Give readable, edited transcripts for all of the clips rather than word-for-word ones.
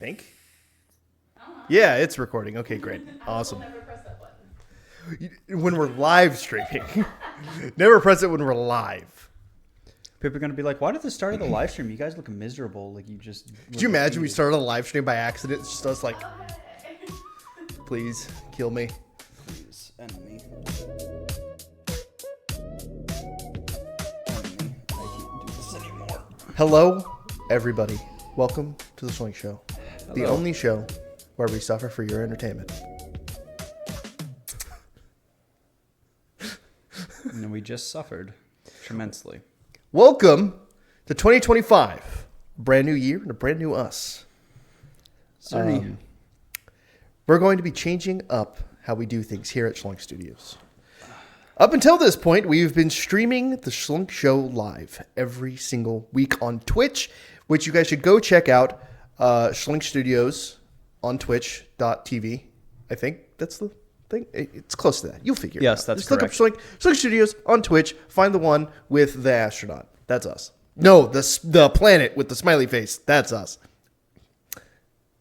Think? Yeah, it's recording. Okay, great. Awesome. Never press that button. When we're live streaming. Never press it when we're live. People are going to be like, why did the start of the live stream? You guys look miserable. Like, you just... Could you imagine we started a live stream by accident? It's just us like, please, kill me. Please, enemy. Enemy. I can't do this anymore. Hello, everybody. Welcome to the Shloink Show. The Hello. only show where we suffer for your entertainment. And we just suffered tremendously. Welcome to 2025. Brand new year and a brand new us. We're going to be changing up how we do things here at Shloink Studios. Up until this point, we've been streaming the Shloink Show live every single week on Twitch, which you guys should go check out. Shloink Studios on twitch.tv. I think that's the thing. It's close to that. You'll figure it out. Yes, that's Just correct. Look up Shloink Studios on Twitch. Find the one with the astronaut. That's us. No, the planet with the smiley face. That's us.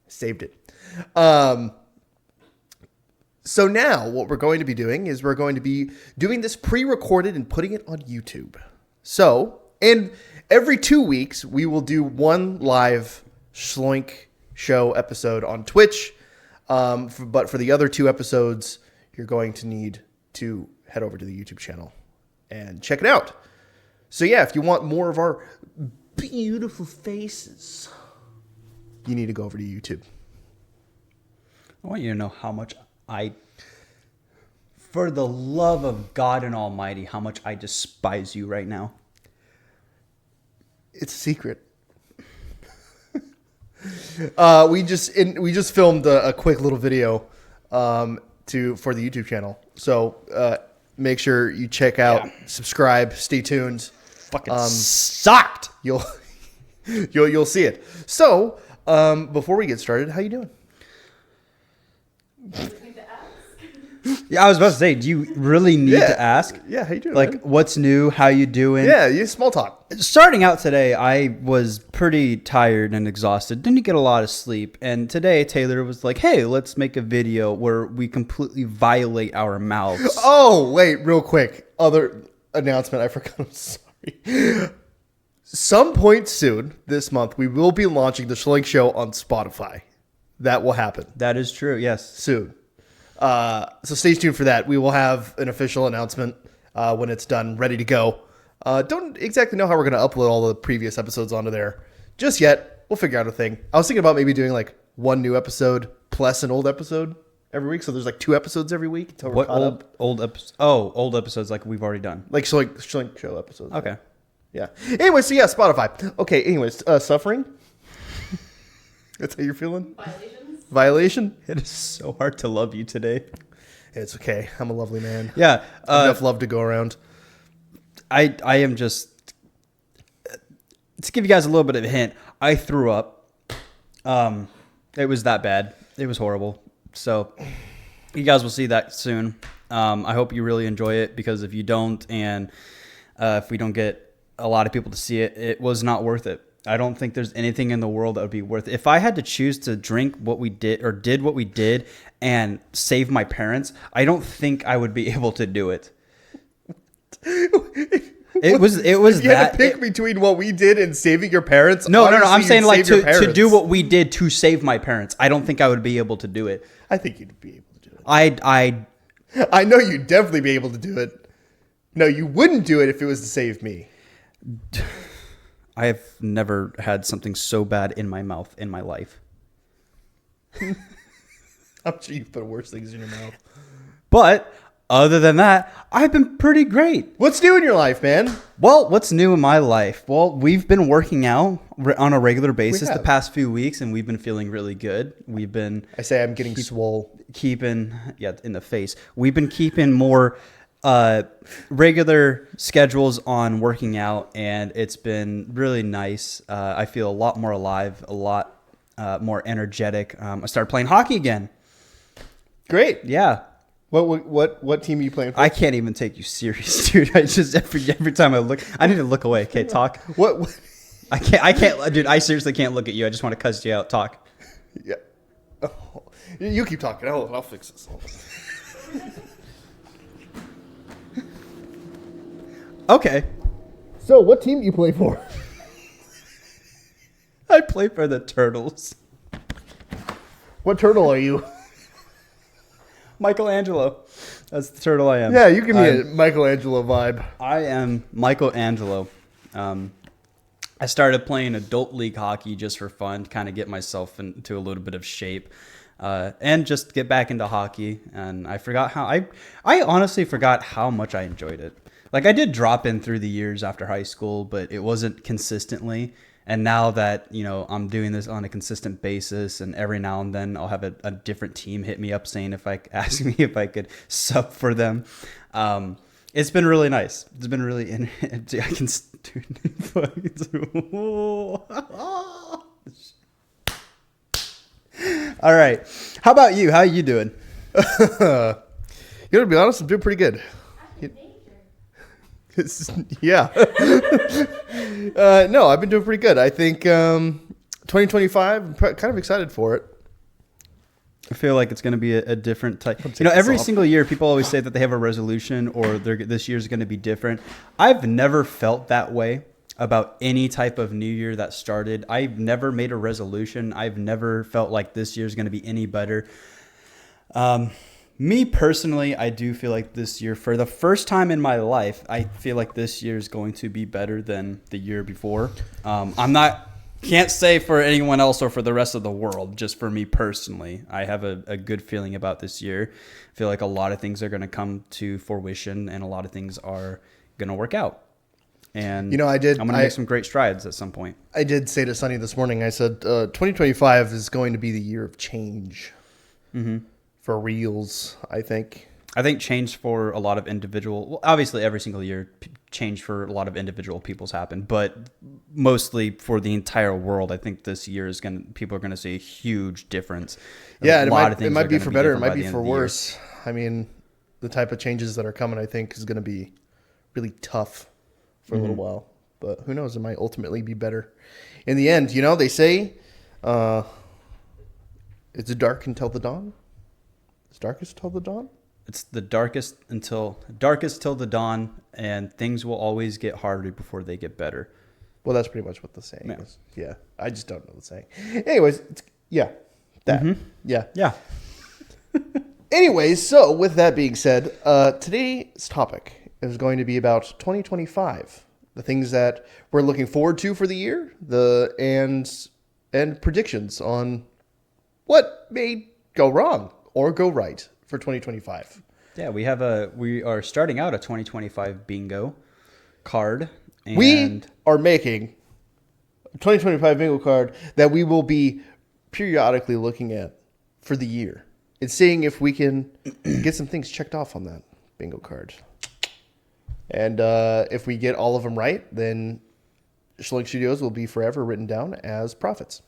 Saved it. So now what we're going to be doing is we're going to be doing this pre-recorded and putting it on YouTube. So, and every 2 weeks, we will do one live Shloink Show episode on Twitch. But for the other 2 episodes, you're going to need to head over to the YouTube channel and check it out. So yeah, if you want more of our beautiful faces, you need to go over to YouTube. I want you to know how much for the love of God and Almighty, how much I despise you right now. It's a secret. We just filmed a quick little video for the YouTube channel. So make sure you check out, subscribe, stay tuned. Fucking sucked. You'll see it. So before we get started, how you doing? Anything to ask? Yeah, I was about to say, do you really need to ask? Yeah, how you doing? Like, man? what's new? How you doing? Yeah, small talk. Starting out today, I was pretty tired and exhausted. Didn't get a lot of sleep. And today, Taylor was like, hey, let's make a video where we completely violate our mouths. Oh, wait, real quick. Other announcement. I forgot. I'm sorry. Some point soon this month, we will be launching the Shloink Show on Spotify. That will happen That is true, yes. soon. So stay tuned for that. We will have an official announcement when it's done, ready to go. Don't exactly know how we're going to upload all the previous episodes onto there just yet. We'll figure out a thing. I was thinking about maybe doing like one new episode plus an old episode every week. So there's like 2 episodes every week until we're What caught up. old episodes? Oh, old episodes like we've already done. Like Shloink Show episodes. Okay. Yeah. Anyway, so yeah, Spotify. Okay, anyways, suffering? That's how you're feeling? Violations? Violation? It is so hard to love you today. It's okay. I'm a lovely man. Yeah. Enough love to go around. I am just... To give you guys a little bit of a hint, I threw up. It was that bad. It was horrible. So you guys will see that soon. I hope you really enjoy it, because if you don't, and if we don't get a lot of people to see it, it was not worth it. I don't think there's anything in the world that would be worth it. If I had to choose to drink what we did or did what we did and save my parents, I don't think I would be able to do it. It was If you had that to pick between what we did and saving your parents. No. I'm obviously saying you'd like save your to parents. do what we did to save my parents. I don't think I would be able to do it. I think you'd be able to do it. I I know you'd definitely be able to do it. No, you wouldn't do it if it was to save me. I have never had something so bad in my mouth in my life. I'm sure you've put worse things in your mouth. But other than that, I've been pretty great. What's new in your life, man? Well, what's new in my life? Well, we've been working out on a regular basis the have. past few weeks, and we've been feeling really good. We've been I say I'm getting swole. keeping, in the face. We've been keeping more regular schedules on working out, and it's been really nice. I feel a lot more alive, a lot more energetic. I started playing hockey again. Great. Yeah. What team are you playing for? I can't even take you serious, dude. I just every time I look, I need to look away. Okay, talk. What I can't, dude. I seriously can't look at you. I just want to cuss you out. Talk. Yeah. Oh, you keep talking. I'll fix this. Okay. So, what team do you play for? I play for the Turtles. What turtle are you? Michelangelo. That's the turtle I am. Yeah, you give me a Michelangelo vibe. I am Michelangelo. I started playing adult league hockey just for fun, kind of get myself into a little bit of shape, and just get back into hockey. And I forgot how I honestly forgot how much I enjoyed it. Like I did drop in through the years after high school, but it wasn't consistently. And now that, I'm doing this on a consistent basis, and every now and then I'll have a different team hit me up saying ask me if I could sub for them. It's been really nice. It's been really I can All right. How about you? How are you doing? To be honest, I'm doing pretty good. Yeah. No, I've been doing pretty good. I think 2025, I'm kind of excited for it. I feel like it's going to be a different type. Every single year, people always say that they have a resolution or this year's going to be different. I've never felt that way about any type of new year that started. I've never made a resolution. I've never felt like this year's going to be any better. Me personally, I do feel like this year, for the first time in my life, I feel like this year is going to be better than the year before. Can't say for anyone else or for the rest of the world, just for me personally. I have a good feeling about this year. I feel like a lot of things are going to come to fruition and a lot of things are going to work out. And I'm going to make some great strides at some point. I did say to Sonny this morning, I said 2025 is going to be the year of change. Mm-hmm. For reals, I think. I think change for a lot of obviously every single year, change for a lot of individual people's happen, but mostly for the entire world, I think this year people are going to see a huge difference. Yeah, it might be for better, it might be for worse. I mean, the type of changes that are coming, I think, is going to be really tough for a little while, but who knows? It might ultimately be better in the end. They say it's dark until the dawn. It's darkest till the dawn? It's the darkest till the dawn, and things will always get harder before they get better. Well, that's pretty much what the saying is. Yeah, I just don't know the saying. Anyways, that. Mm-hmm. Yeah. Yeah. Anyways, so with that being said, today's topic is going to be about 2025, the things that we're looking forward to for the year, and predictions on what may go wrong or go right for 2025. Yeah, we are starting out a 2025 bingo card. And we are making a 2025 bingo card that we will be periodically looking at for the year and seeing if we can get some things checked off on that bingo card. And if we get all of them right, then Shloink Studios will be forever written down as prophets.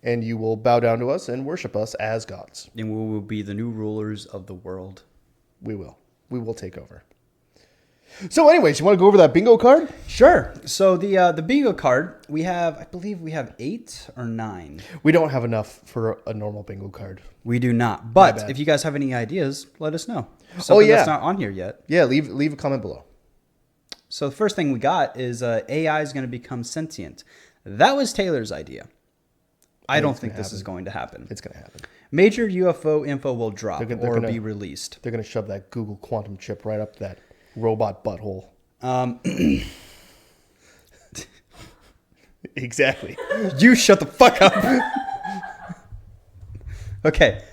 And you will bow down to us and worship us as gods. And we will be the new rulers of the world. We will. We will take over. So anyways, you want to go over that bingo card? Sure. So the bingo card, I believe we have 8 or 9. We don't have enough for a normal bingo card. We do not. But if you guys have any ideas, let us know. Something that's not on here yet. Yeah, leave a comment below. So the first thing we got is AI is going to become sentient. That was Taylor's idea. I don't think this is going to happen. It's going to happen. Major UFO info will drop or be released. They're going to shove that Google quantum chip right up that robot butthole. Exactly. You shut the fuck up. Okay.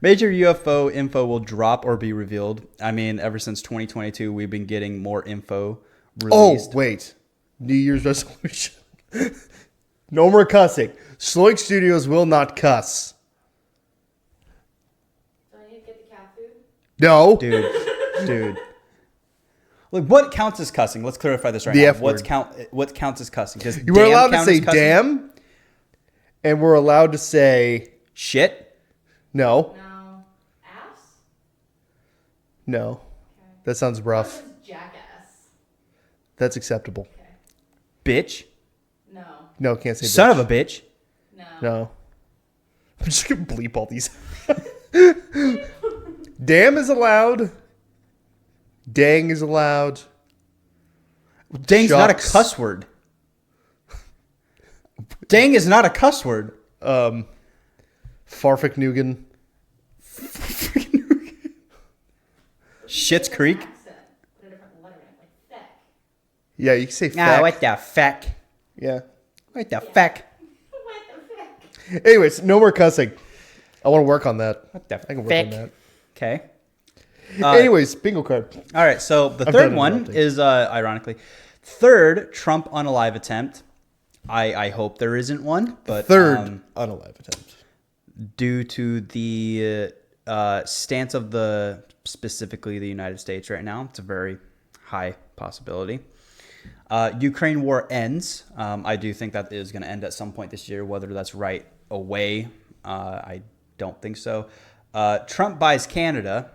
Major UFO info will drop or be revealed. I mean, ever since 2022, we've been getting more info released. Oh, wait. New Year's resolution. No more cussing. Shloink Studios will not cuss. Do I need to get the cat food? No. Dude. Look, what counts as cussing? Let's clarify this right the now. F word. What counts as cussing? You were allowed to say damn, and we're allowed to say shit. No. No. Ass? No. Okay. That sounds rough. What is jackass? That's acceptable. Okay. Bitch. No. No, can't say Son bitch. of a bitch. No. No. just gonna bleep all these. Damn is allowed. Dang is allowed. Dang's not a Shucks. cuss word. Dang is not a cuss word. Farfik Nugan. Shit's Creek. Accent. Put a different letter in it, like feck. Yeah, you can say Ah, feck. what the fuck? Yeah. What the fuck? What the feck? Anyways, no more cussing. I want to work on that. What the I can work feck? on that. Okay. Anyways, bingo card. All right, so the I'm third done one interrupting. is, ironically, third Trump unalive attempt. I hope there isn't one, but Third unalive attempt. due to the stance of specifically the United States right now, it's a very high possibility. Ukraine war ends. I do think that is going to end at some point this year. Whether that's right away, I don't think so. Trump buys Canada,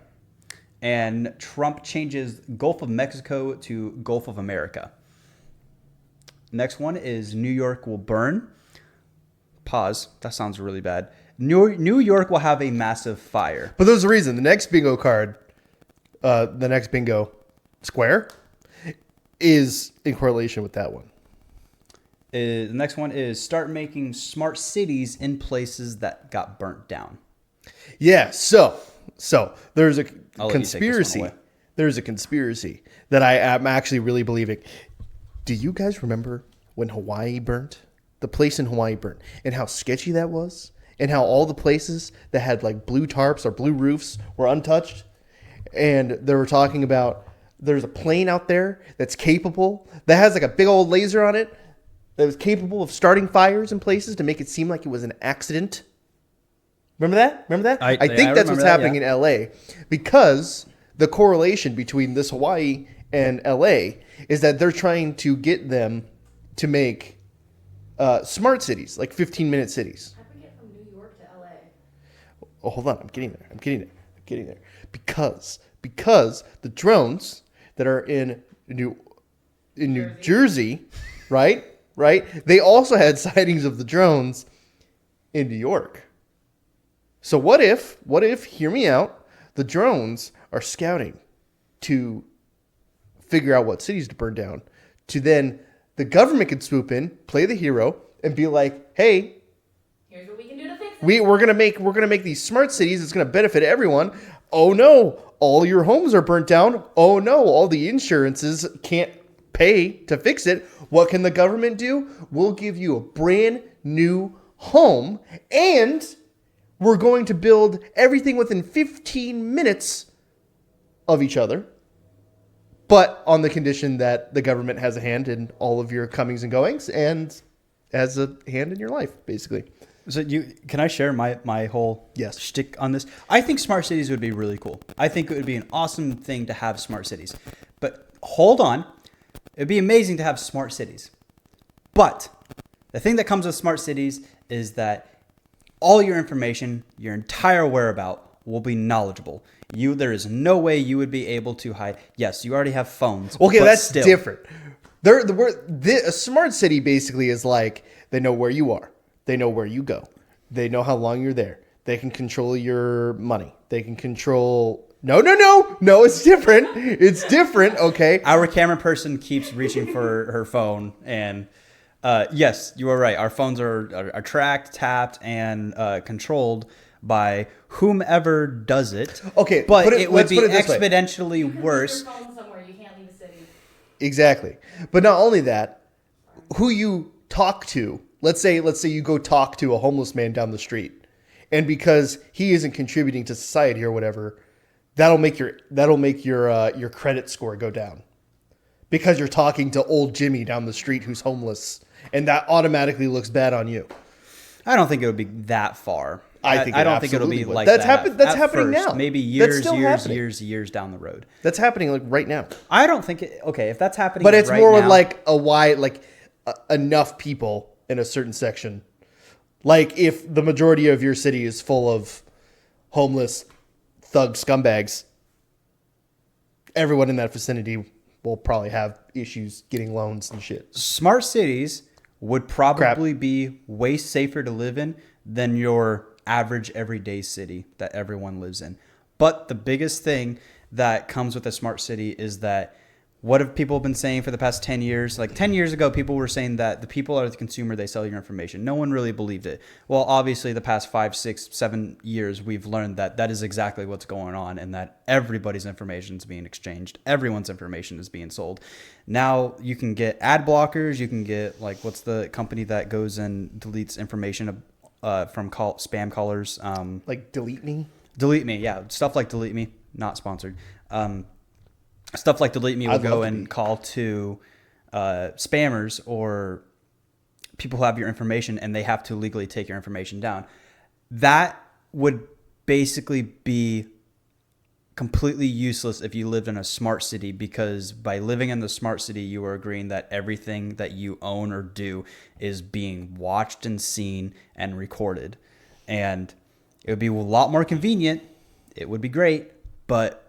and Trump changes Gulf of Mexico to Gulf of America. Next one is New York will burn. Pause. That sounds really bad. New York will have a massive fire. But there's a reason. The next bingo card, the next bingo square, is in correlation with that one. The next one is start making smart cities in places that got burnt down. Yeah. So there's a I'll let you take this one conspiracy. away. There's a conspiracy that I am actually really believing. Do you guys remember when Hawaii burnt? The place in Hawaii burnt, and how sketchy that was, and how all the places that had like blue tarps or blue roofs were untouched, and they were talking about there's a plane out there that's capable, that has like a big old laser on it, that was capable of starting fires in places to make it seem like it was an accident. Remember that? I I think that's what's remember that, happening yeah. in LA, because the correlation between this Hawaii and LA is that they're trying to get them to make smart cities, like 15-minute cities. How'd we get from New York to LA? Oh, hold on. I'm getting there. Because the drones that are in New Jersey, right? They also had sightings of the drones in New York. So what if, hear me out, the drones are scouting to figure out what cities to burn down, to then the government could swoop in, play the hero, and be like, hey, Here's what we can do to fix it. we're gonna make these smart cities. It's gonna benefit everyone. Oh no, all your homes are burnt down. Oh no, all the insurances can't pay to fix it. What can the government do? We'll give you a brand new home, and we're going to build everything within 15 minutes of each other, but on the condition that the government has a hand in all of your comings and goings and has a hand in your life, basically. So can I share my whole Yes. shtick on this? I think smart cities would be really cool. I think it would be an awesome thing to have smart cities. But hold on. It'd be amazing to have smart cities. But the thing that comes with smart cities is that all your information, your entire whereabout will be knowledgeable. There is no way you would be able to hide. Yes, you already have phones. Okay, but that's still. different. A smart city basically is like they know where you are. They know where you go. They know how long you're there. They can control your money. They can control... No, it's different. It's different, okay? Our camera person keeps reaching for her phone, and yes, you are right. Our phones are tracked, tapped, and controlled by whomever does it. Okay, but it- it would let's be put it this way. exponentially You can worse. leave your phone somewhere. You can't leave the city. Exactly. But not only that, who you talk to, let's say you go talk to a homeless man down the street, and because he isn't contributing to society or whatever, that'll make your credit score go down. Because you're talking to old Jimmy down the street who's homeless, and that automatically looks bad on you. I don't think it would be that far. I think I it don't think it'll be absolutely would. like That's that. that's at happening first. now. Maybe That's years, still happening. years down the road. That's happening like right now. I don't think it. Okay, if that's happening, But it's right more with now- like a wide, enough people in a certain section. Like if the majority of your city is full of homeless thug scumbags, everyone in that vicinity will probably have issues getting loans and shit. smart cities would probably be way safer to live in than your average everyday city that everyone lives in. But the biggest thing that comes with a smart city is that what have people been saying for the past 10 years? Like 10 years ago, people were saying that the people are the consumer, they sell your information. No one really believed it. Well, obviously, the past 5, 6, 7 years, we've learned that that is exactly what's going on and that everybody's information is being exchanged. Everyone's information is being sold. Now you can get ad blockers. You can get, like, what's the company that goes and deletes information from spam callers? Like Delete Me? Delete Me, yeah. Stuff like Delete Me, not sponsored. Stuff like Delete Me will go and call to spammers or people who have your information and they have to legally take your information down. That would basically be completely useless if you lived in a smart city, because by living in the smart city, you are agreeing that everything that you own or do is being watched and seen and recorded. And it would be a lot more convenient. It would be great, but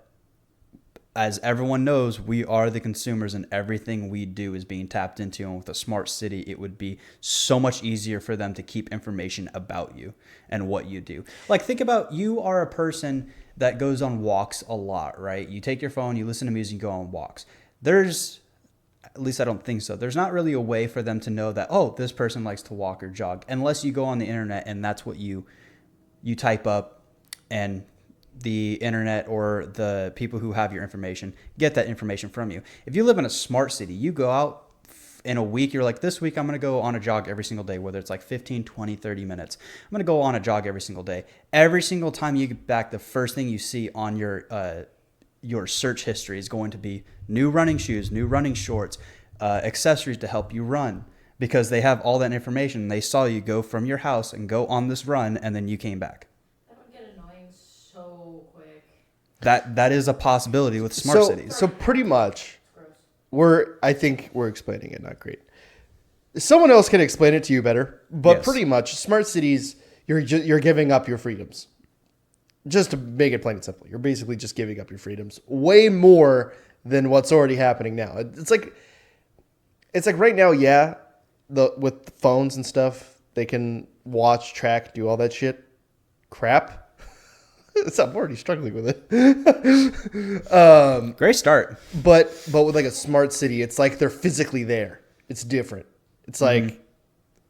as everyone knows, we are the consumers and everything we do is being tapped into. And with a smart city, it would be so much easier for them to keep information about you and what you do. Like, think about, you are a person that goes on walks a lot, right? You take your phone, you listen to music, you go on walks. At least I don't think so. There's not really a way for them to know that, oh, this person likes to walk or jog, unless you go on the internet and that's what you type up, and the internet or the people who have your information get that information from you. If you live in a smart city, you go out in a week, you're like, this week I'm going to go on a jog every single day, whether it's like 15, 20, 30 minutes. I'm going to go on a jog every single day. Every single time you get back, the first thing you see on your search history is going to be new running shoes, new running shorts, accessories to help you run, because they have all that information. They saw you go from your house and go on this run, and then you came back. That is a possibility with smart cities. So pretty much, I think we're explaining it not great. Someone else can explain it to you better, but Yes. Pretty much, smart cities, you're giving up your freedoms. Just to make it plain and simple, you're basically just giving up your freedoms way more than what's already happening now. It's like right now, yeah, with phones and stuff, they can watch, track, do all that shit. Crap. I'm already struggling with it. Great start. But with like a smart city, it's like they're physically there. It's different. It's like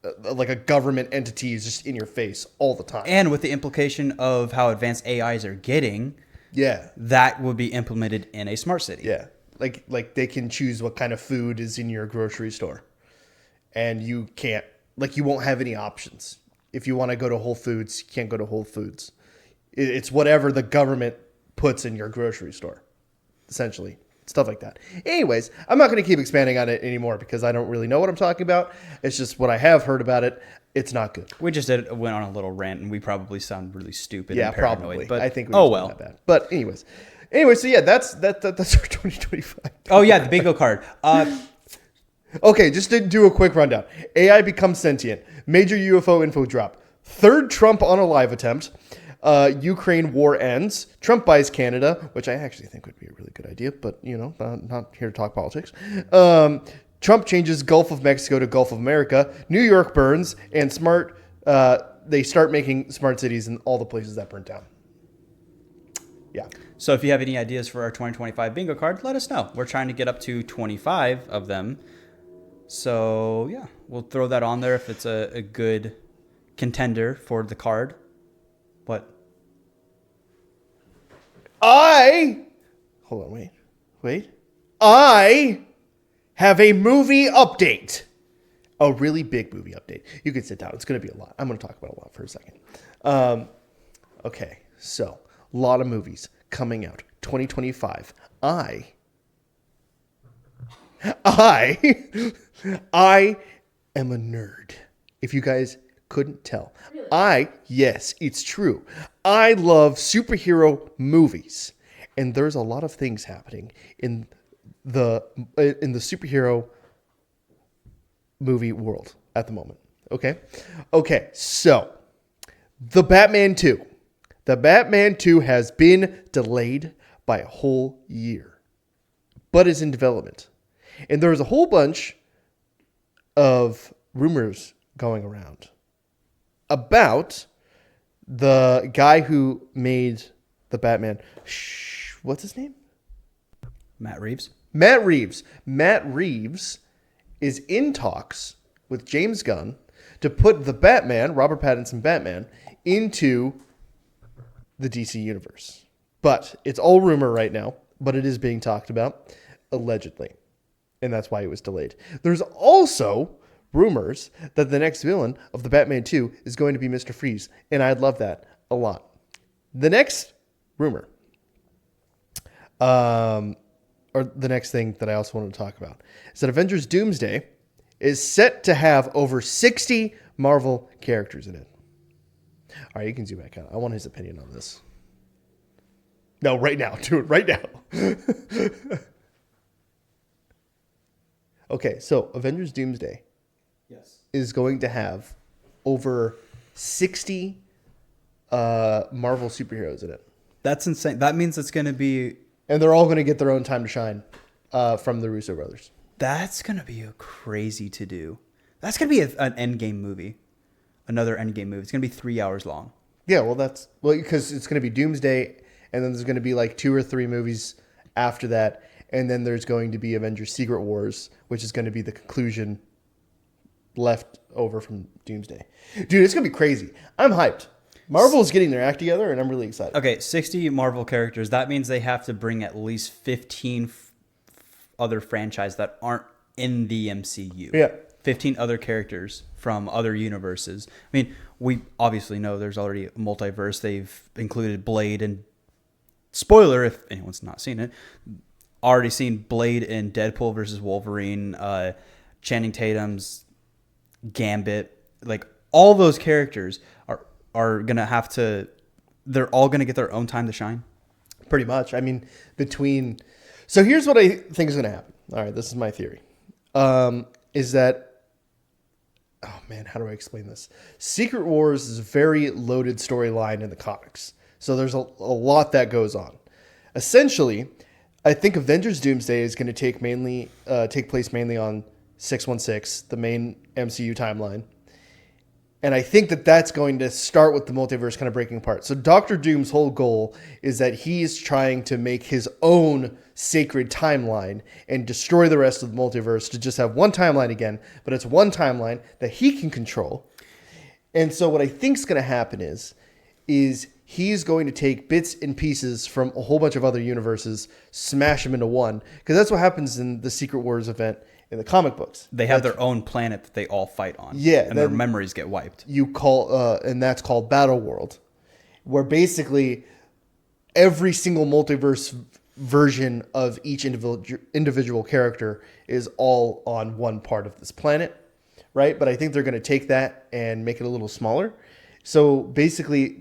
a government entity is just in your face all the time. And with the implication of how advanced AIs are getting, Yeah. that would be implemented in a smart city. Yeah. Like they can choose what kind of food is in your grocery store. And you can't, you won't have any options. If you want to go to Whole Foods, you can't go to Whole Foods. It's whatever the government puts in your grocery store, essentially. Stuff like that. Anyways, I'm not going to keep expanding on it anymore because I don't really know what I'm talking about. It's just what I have heard about it. It's not good. We just went on a little rant, and we probably sound really stupid. Yeah, and paranoid, probably. But I think we oh just well. went that bad. But anyways, so yeah, that's our 2025. Oh yeah, the bingo card. Okay, just to do a quick rundown. AI becomes sentient. Major UFO info drop. Third Trump on a live attempt. Ukraine war ends. Trump buys Canada, which I actually think would be a really good idea, but not here to talk politics. Trump changes Gulf of Mexico to Gulf of America. New York burns, and they start making smart cities in all the places that burnt down. Yeah. So if you have any ideas for our 2025 bingo card, let us know. We're trying to get up to 25 of them. So yeah, we'll throw that on there if it's a good contender for the card. What? Hold on, wait. I have a movie update. A really big movie update. You can sit down. It's going to be a lot. I'm going to talk about a lot for a second. Okay, so a lot of movies coming out 2025. I am a nerd. If you guys couldn't tell. Really? Yes, it's true. I love superhero movies. And there's a lot of things happening in the superhero movie world at the moment. Okay, so the Batman 2. The Batman 2 has been delayed by a whole year, but is in development. And there's a whole bunch of rumors going around about the guy who made the Batman, what's his name? Matt Reeves. Matt Reeves. Matt Reeves is in talks with James Gunn to put the Batman, Robert Pattinson Batman, into the DC universe. But it's all rumor right now, but it is being talked about, allegedly. And that's why it was delayed. There's also rumors that the next villain of the Batman 2 is going to be Mr. Freeze, and I'd love that a lot. The next rumor, or the next thing that I also wanted to talk about, is that Avengers Doomsday is set to have over 60 Marvel characters in it. All right, you can zoom back out. I want his opinion on this. No, right now. Do it right now. Okay, so Avengers Doomsday is going to have over 60 Marvel superheroes in it. That's insane. That means it's going to be... And they're all going to get their own time to shine from the Russo brothers. That's going to be a crazy to do. That's going to be an Endgame movie. Another Endgame movie. It's going to be 3 hours long. Yeah, well, because it's going to be Doomsday, and then there's going to be like 2 or 3 movies after that, and then there's going to be Avengers Secret Wars, which is going to be the conclusion left over from Doomsday. Dude, it's going to be crazy. I'm hyped. Marvel's getting their act together, and I'm really excited. Okay, 60 Marvel characters. That means they have to bring at least 15 other franchises that aren't in the MCU. Yeah. 15 other characters from other universes. I mean, we obviously know there's already a multiverse. They've included Blade and... Spoiler, if anyone's not seen it, already seen Blade in Deadpool versus Wolverine, Channing Tatum's Gambit. Like, all those characters are going to have to... They're all going to get their own time to shine. Pretty much. I mean, between... So here's what I think is going to happen. All right, this is my theory. Is that... Oh, man, how do I explain this? Secret Wars is a very loaded storyline in the comics. So there's a lot that goes on. Essentially, I think Avengers Doomsday is going to take place mainly on 616, the main MCU timeline. And I think that that's going to start with the multiverse kind of breaking apart. So Doctor Doom's whole goal is that he's trying to make his own sacred timeline and destroy the rest of the multiverse to just have one timeline again. But it's one timeline that he can control. And so what I think is going to happen is he's going to take bits and pieces from a whole bunch of other universes, smash them into one. Because that's what happens in the Secret Wars event in the comic books. They have their own planet that they all fight on. Yeah. And their memories get wiped. And that's called Battle World, where basically every single multiverse version of each individual character is all on one part of this planet, right? But I think they're going to take that and make it a little smaller. So basically,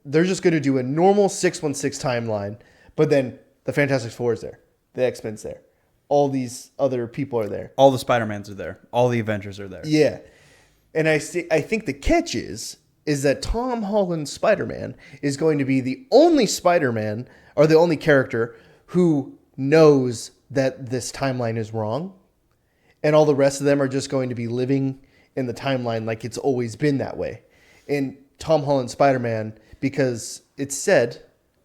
they're just going to do a normal 616 timeline, but then the Fantastic Four is there, the X-Men's there. All these other people are there. All the Spider-Mans are there. All the Avengers are there. Yeah. And I think the catch is that Tom Holland's Spider-Man is going to be the only Spider-Man or the only character who knows that this timeline is wrong. And all the rest of them are just going to be living in the timeline like it's always been that way. And Tom Holland's Spider-Man, because it's said,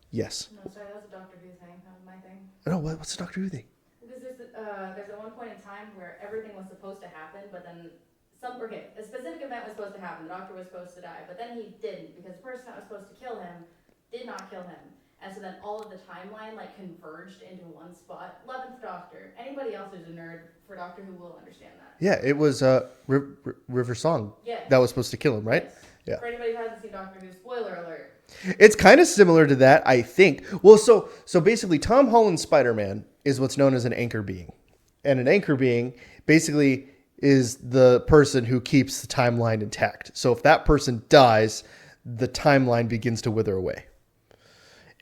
yes. No, sorry, that was a Doctor Who thing. That was my thing. No, what's the Doctor Who thing? Because there's at one point in time where everything was supposed to happen, but then a specific event was supposed to happen. The Doctor was supposed to die, but then he didn't because the person that was supposed to kill him did not kill him. And so then all of the timeline converged into one spot. 11th Doctor. Anybody else who's a nerd for Doctor Who will understand that. Yeah, it was River Song that was supposed to kill him, right? Yes. Yeah. For anybody who hasn't seen Doctor Who, spoiler alert. It's kind of similar to that, I think. Well, so basically, Tom Holland's Spider-Man is what's known as an anchor being. And an anchor being basically is the person who keeps the timeline intact. So if that person dies, the timeline begins to wither away.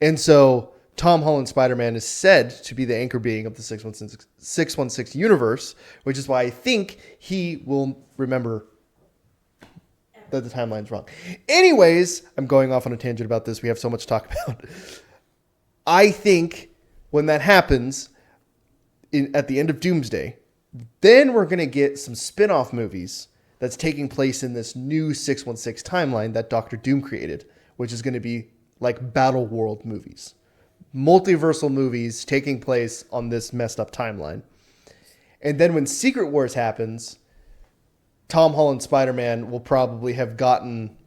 And so Tom Holland's Spider-Man is said to be the anchor being of the 616 universe, which is why I think he will remember that the timeline's wrong. Anyways, I'm going off on a tangent about this. We have so much to talk about. I think when that happens at the end of Doomsday, then we're going to get some spin-off movies that's taking place in this new 616 timeline that Doctor Doom created, which is going to be like Battle World movies, multiversal movies taking place on this messed up timeline. And then when Secret Wars happens, Tom Holland Spider-Man will probably have gotten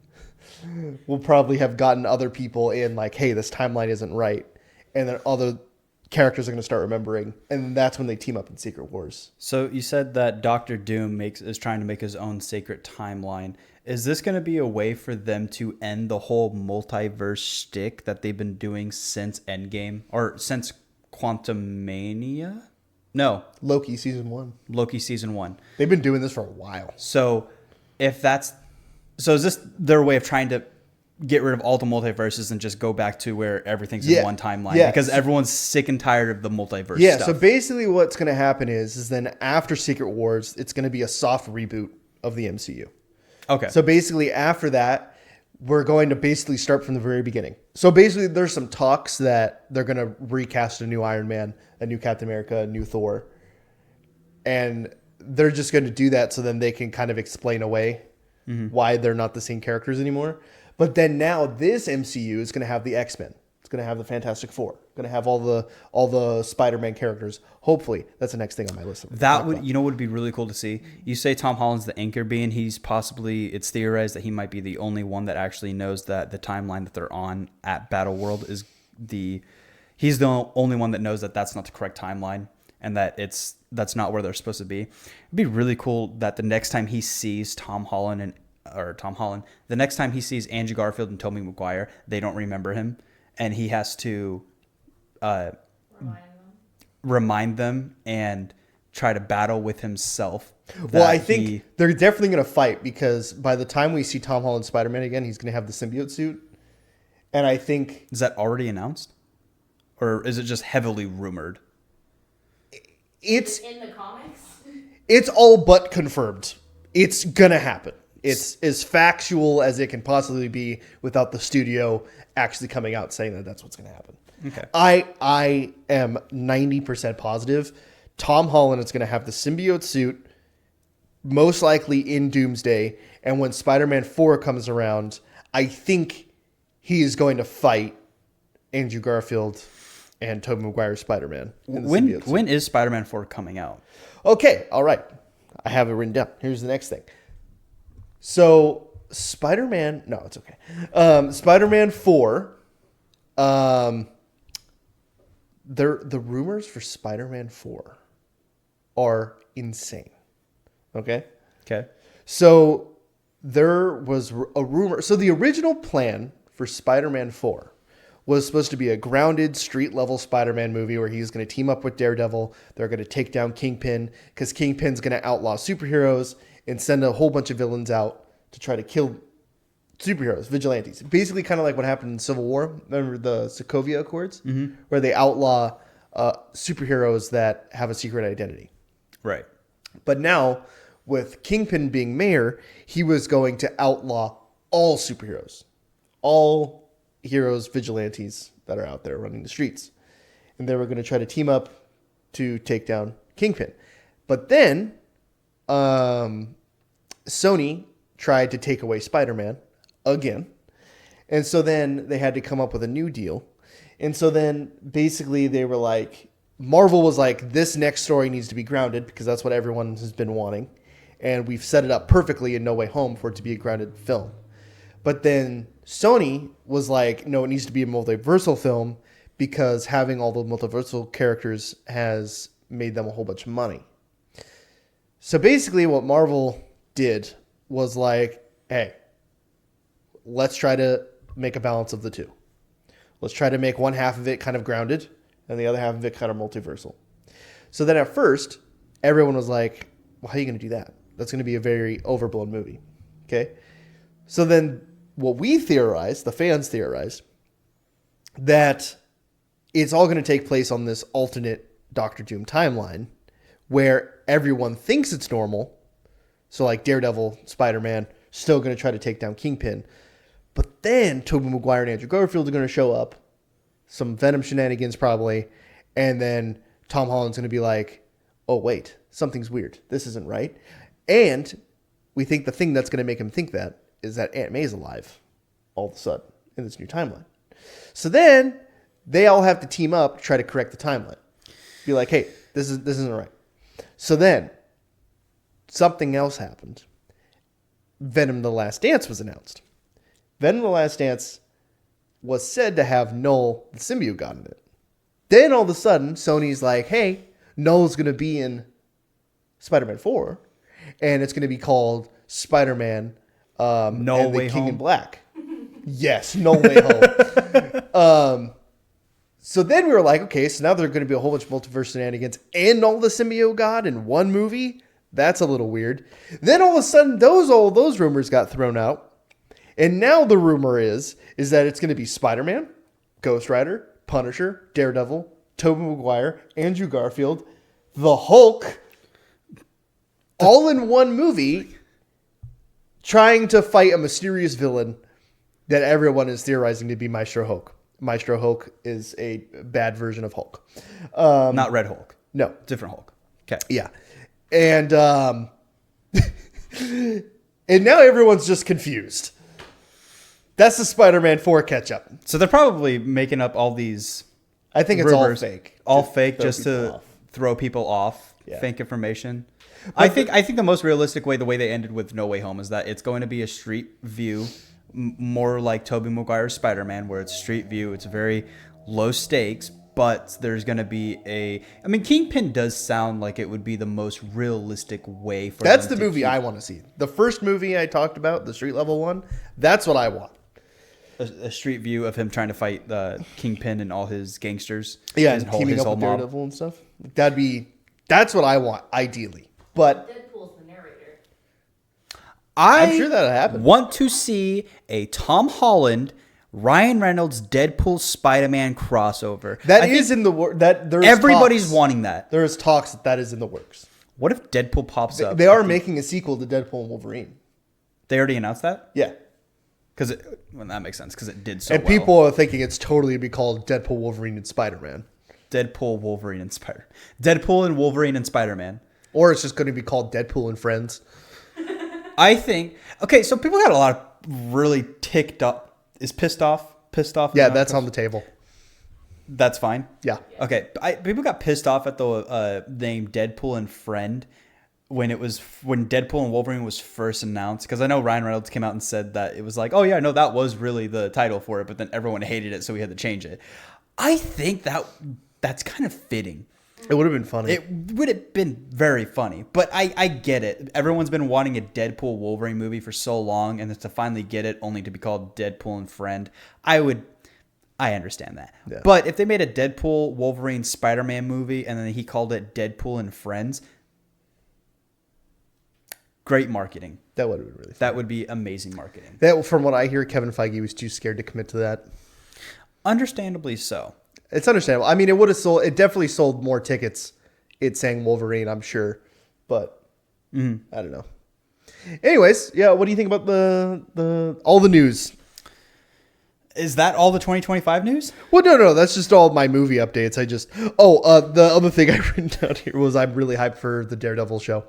other people in like, hey, this timeline isn't right. And then other characters are going to start remembering. And that's when they team up in Secret Wars. So you said that Doctor Doom is trying to make his own sacred timeline. Is this going to be a way for them to end the whole multiverse shtick that they've been doing since Endgame or since Quantumania? No, Loki season 1. Loki season 1. They've been doing this for a while. So is this their way of trying to get rid of all the multiverses and just go back to where everything's in one timeline? Yeah. Because everyone's sick and tired of the multiverse Yeah, stuff. so basically what's going to happen is then after Secret Wars, it's going to be a soft reboot of the MCU. Okay. So basically after that, we're going to basically start from the very beginning. So basically there's some talks that they're going to recast a new Iron Man, a new Captain America, a new Thor. And they're just going to do that so then they can kind of explain away why they're not the same characters anymore. But then now this MCU is going to have the X-Men. It's going to have the Fantastic Four. Going to have all the Spider-Man characters. Hopefully, that's the next thing on my list. That would be really cool to see. You say Tom Holland's the anchor being. It's theorized that he might be the only one that actually knows that the timeline that they're on at Battle World he's the only one that knows that that's not the correct timeline and that that's not where they're supposed to be. It'd be really cool that the next time he sees the next time he sees Andrew Garfield and Tobey Maguire, they don't remember him, and he has to remind them and try to battle with himself. Well, I think they're definitely going to fight because by the time we see Tom Holland Spider-Man again, he's going to have the symbiote suit. And I think... Is that already announced? Or is it just heavily rumored? It's in the comics. It's all but confirmed. It's going to happen. It's as factual as it can possibly be without the studio actually coming out saying that that's what's going to happen. Okay. I am 90% positive Tom Holland is going to have the symbiote suit, most likely in Doomsday. And when Spider-Man 4 comes around, I think he is going to fight Andrew Garfield and Tobey Maguire's Spider-Man. When is Spider-Man 4 coming out? Okay, all right. I have it written down. Here's the next thing. So Spider-Man, no, it's okay. Spider-Man 4, the rumors for Spider-Man 4 are insane. Okay? Okay. So there was a rumor. So the original plan for Spider-Man 4 was supposed to be a grounded street-level Spider-Man movie where he's going to team up with Daredevil. They're going to take down Kingpin because Kingpin's going to outlaw superheroes and send a whole bunch of villains out to try to kill superheroes, vigilantes. Basically kind of like what happened in Civil War. Remember the Sokovia Accords? Mm-hmm. Where they outlaw superheroes that have a secret identity. Right. But now, with Kingpin being mayor, he was going to outlaw all superheroes. All heroes, vigilantes that are out there running the streets. And they were going to try to team up to take down Kingpin. But then, Sony tried to take away Spider-Man again. And so then they had to come up with a new deal. And so then basically they were like, Marvel was like, this next story needs to be grounded because that's what everyone has been wanting. And we've set it up perfectly in No Way Home for it to be a grounded film. But then Sony was like, no, it needs to be a multiversal film because having all the multiversal characters has made them a whole bunch of money. So basically what Marvel did was like, hey, let's try to make a balance of the two. Let's try to make one half of it kind of grounded and the other half of it kind of multiversal. So then at first, everyone was like, well, how are you going to do that? That's going to be a very overblown movie. Okay? So then what we theorized, the fans theorized, that it's all going to take place on this alternate Doctor Doom timeline where everyone thinks it's normal. So like Daredevil, Spider-Man, still going to try to take down Kingpin. But then Tobey Maguire and Andrew Garfield are going to show up. Some Venom shenanigans probably. And then Tom Holland's going to be like, oh, wait, something's weird. This isn't right. And we think the thing that's going to make him think that is that Aunt May's alive all of a sudden. in this new timeline. So then they all have to team up to try to correct the timeline. Be like, hey, this isn't right. So then something else happened. Venom: The Last Dance was announced. Venom: The Last Dance was said to have Null, the symbiote god in it. Then all of a sudden, Sony's like, hey, Null's going to be in Spider-Man 4, and it's going to be called Spider-Man No and the Way King Home. in Black. Yes, No Way Home. So then we were like, okay, so now there's going to be a whole bunch of multiverse shenanigans and Null the symbiote god in one movie? That's a little weird. Then all of a sudden, all those rumors got thrown out. And now the rumor is that it's going to be Spider-Man, Ghost Rider, Punisher, Daredevil, Tobey Maguire, Andrew Garfield, the Hulk, all in one movie, trying to fight a mysterious villain that everyone is theorizing to be Maestro Hulk. Maestro Hulk is a bad version of Hulk. Not Red Hulk. No. Different Hulk. Okay. Yeah. And and now everyone's just confused. That's the Spider-Man 4 catch-up. So they're probably making up all these I think it's rumors, all fake. all to fake, throw just people to off. throw people off. Yeah. Fake information. I think the most realistic way, the way they ended with No Way Home, is that it's going to be a street view, more like Tobey Maguire's Spider-Man, where it's street view. It's very low stakes, but there's going to be I mean, Kingpin does sound like it would be the most realistic way for. That's them the to movie keep I want to see. The first movie I talked about, the street level one, that's what I want. a street view of him trying to fight the Kingpin and all his gangsters. Yeah, his and teaming up with mob. Daredevil and stuff. That's what I want, ideally. But Deadpool's the narrator. I'm sure that'll happen. Want to see a Tom Holland, Ryan Reynolds, Deadpool, Spider-Man crossover. That I is think in the work. That there's everybody's talks. wanting that. There is talks that is in the works. What if Deadpool pops up? They are making a sequel to Deadpool and Wolverine. They already announced that? Yeah. Because that makes sense because it did so And well. people are thinking it's totally to be called Deadpool, Wolverine, and Spider-Man. Deadpool, Wolverine, and Spider. Deadpool and Wolverine and Spider-Man. Or it's just going to be called Deadpool and Friends. I think. Okay, so people got a lot of really ticked up. Is pissed off? Yeah, that's on the table. That's fine. Yeah. Okay, people got pissed off at the name Deadpool and Friend when Deadpool and Wolverine was first announced, because I know Ryan Reynolds came out and said that it was like, oh yeah, no, that was really the title for it, but then everyone hated it, so we had to change it. I think that's kind of fitting. It would have been funny. It would have been very funny, but I get it. Everyone's been wanting a Deadpool Wolverine movie for so long, and to finally get it only to be called Deadpool and Friend, I understand that. Yeah. But if they made a Deadpool Wolverine Spider-Man movie and then he called it Deadpool and Friends, great marketing. That would have been really funny. That would be amazing marketing. That, from what I hear, Kevin Feige was too scared to commit to that. Understandably so. It's understandable. I mean, it would have sold. It definitely sold more tickets. It saying Wolverine, I'm sure, but I don't know. Anyways, yeah. What do you think about the all the news? Is that all the 2025 news? Well, no. That's just all my movie updates. The other thing I written down here was I'm really hyped for the Daredevil show.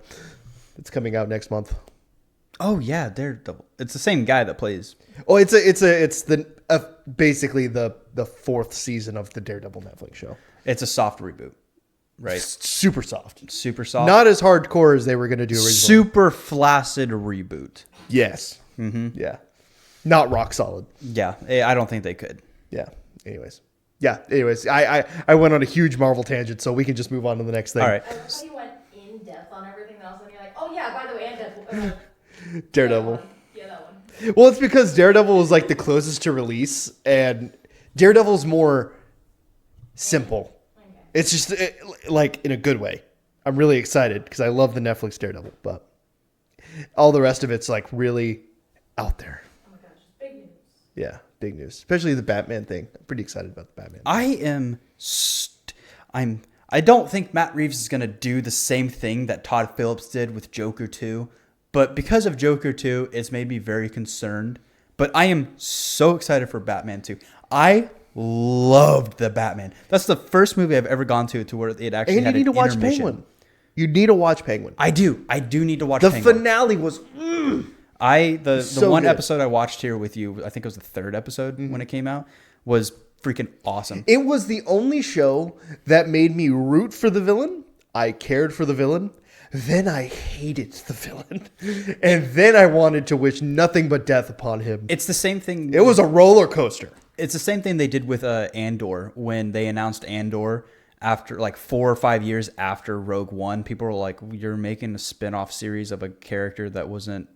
It's coming out next month. Oh yeah, Daredevil. It's the same guy that plays. Oh, it's basically the fourth season of the Daredevil Netflix show. It's a soft reboot, right? Super soft. Super soft. Not as hardcore as they were going to do originally. Super flaccid reboot. Yes. Mm-hmm. Yeah. Not rock solid. Yeah, I don't think they could. Yeah. Anyways. I went on a huge Marvel tangent, so we can just move on to the next thing. All right. I love how you went in depth on everything, then all of a sudden you're like, oh yeah, by the way, and Deadpool. Daredevil. Yeah, that one. Well, it's because Daredevil was like the closest to release, and Daredevil's more simple. Okay. It's just like in a good way. I'm really excited because I love the Netflix Daredevil, but all the rest of it's like really out there. Oh my gosh, big news. Yeah, big news, especially the Batman thing. I'm pretty excited about the Batman. I don't think Matt Reeves is going to do the same thing that Todd Phillips did with Joker 2. But because of Joker 2, it's made me very concerned. But I am so excited for Batman 2. I loved the Batman. That's the first movie I've ever gone to where it actually And had you need to an watch intermission. Penguin. You need to watch Penguin. I do. I do need to watch The Penguin. finale was. The So one good. episode I watched here with you, I think it was the third episode when it came out, was freaking awesome. It was the only show that made me root for the villain. I cared for the villain. Then I hated the villain. And then I wanted to wish nothing but death upon him. It's the same thing. It was a roller coaster. It's the same thing they did with Andor when they announced Andor after like 4 or 5 years after Rogue One. People were like, "You're making a spin-off series of a character that wasn't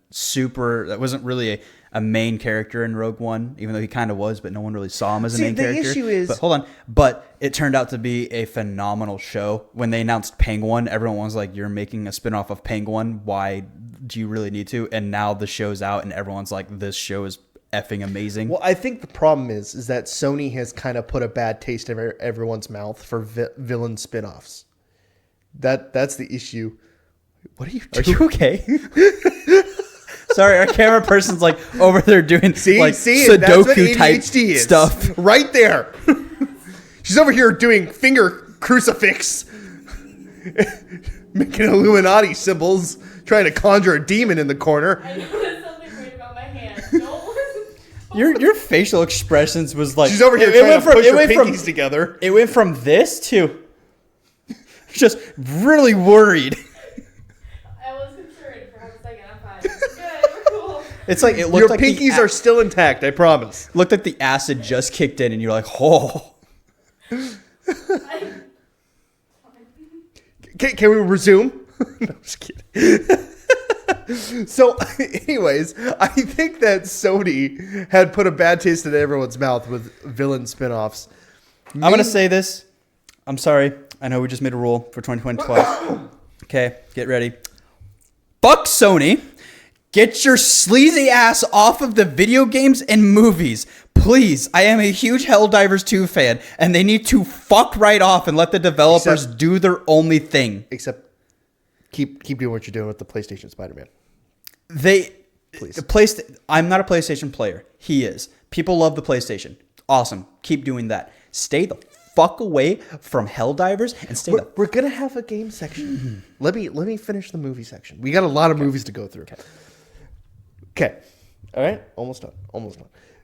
really a main character in Rogue One, even though he kind of was, but no one really saw him as a main character." The issue is, but hold on, but it turned out to be a phenomenal show. When they announced Penguin, everyone was like, "You're making a spin-off of Penguin. Why do you really need to?" And now the show's out, and everyone's like, "This show is effing amazing." well, I think the problem is that Sony has kind of put a bad taste in everyone's mouth for villain spin-offs. That's the issue. What are you Are doing? you okay? Sorry, our camera person's like over there doing like See, that's what Sudoku type ADHD is. stuff. Right there. She's over here doing finger crucifix, making Illuminati symbols, trying to conjure a demon in the corner. I noticed something weird about my hand. Don't Your facial expressions was like She's over here trying to push her pinkies together. It went from this to just really worried. I was concerned for half a second. I'm fine. Good. We're cool. It's like it looked Your like pinkies are still intact, I promise. looked like the acid just kicked in, and you're like, oh. Can we resume? No, I'm just kidding. So, anyways, I think that Sony had put a bad taste in everyone's mouth with villain spinoffs. I'm going to say this. I'm sorry. I know we just made a rule for 2012. Okay, get ready. Fuck Sony. Get your sleazy ass off of the video games and movies. Please. I am a huge Helldivers 2 fan, and they need to fuck right off and let the developers do their only thing. Except keep doing what you're doing with the PlayStation Spider-Man. Please. I'm not a PlayStation player. He is. People love the PlayStation. Awesome. Keep doing that. Stay the fuck away from Helldivers and stay We're gonna have a game section. Let me finish the movie section. We got a lot of movies to go through. Okay. All right. Almost done.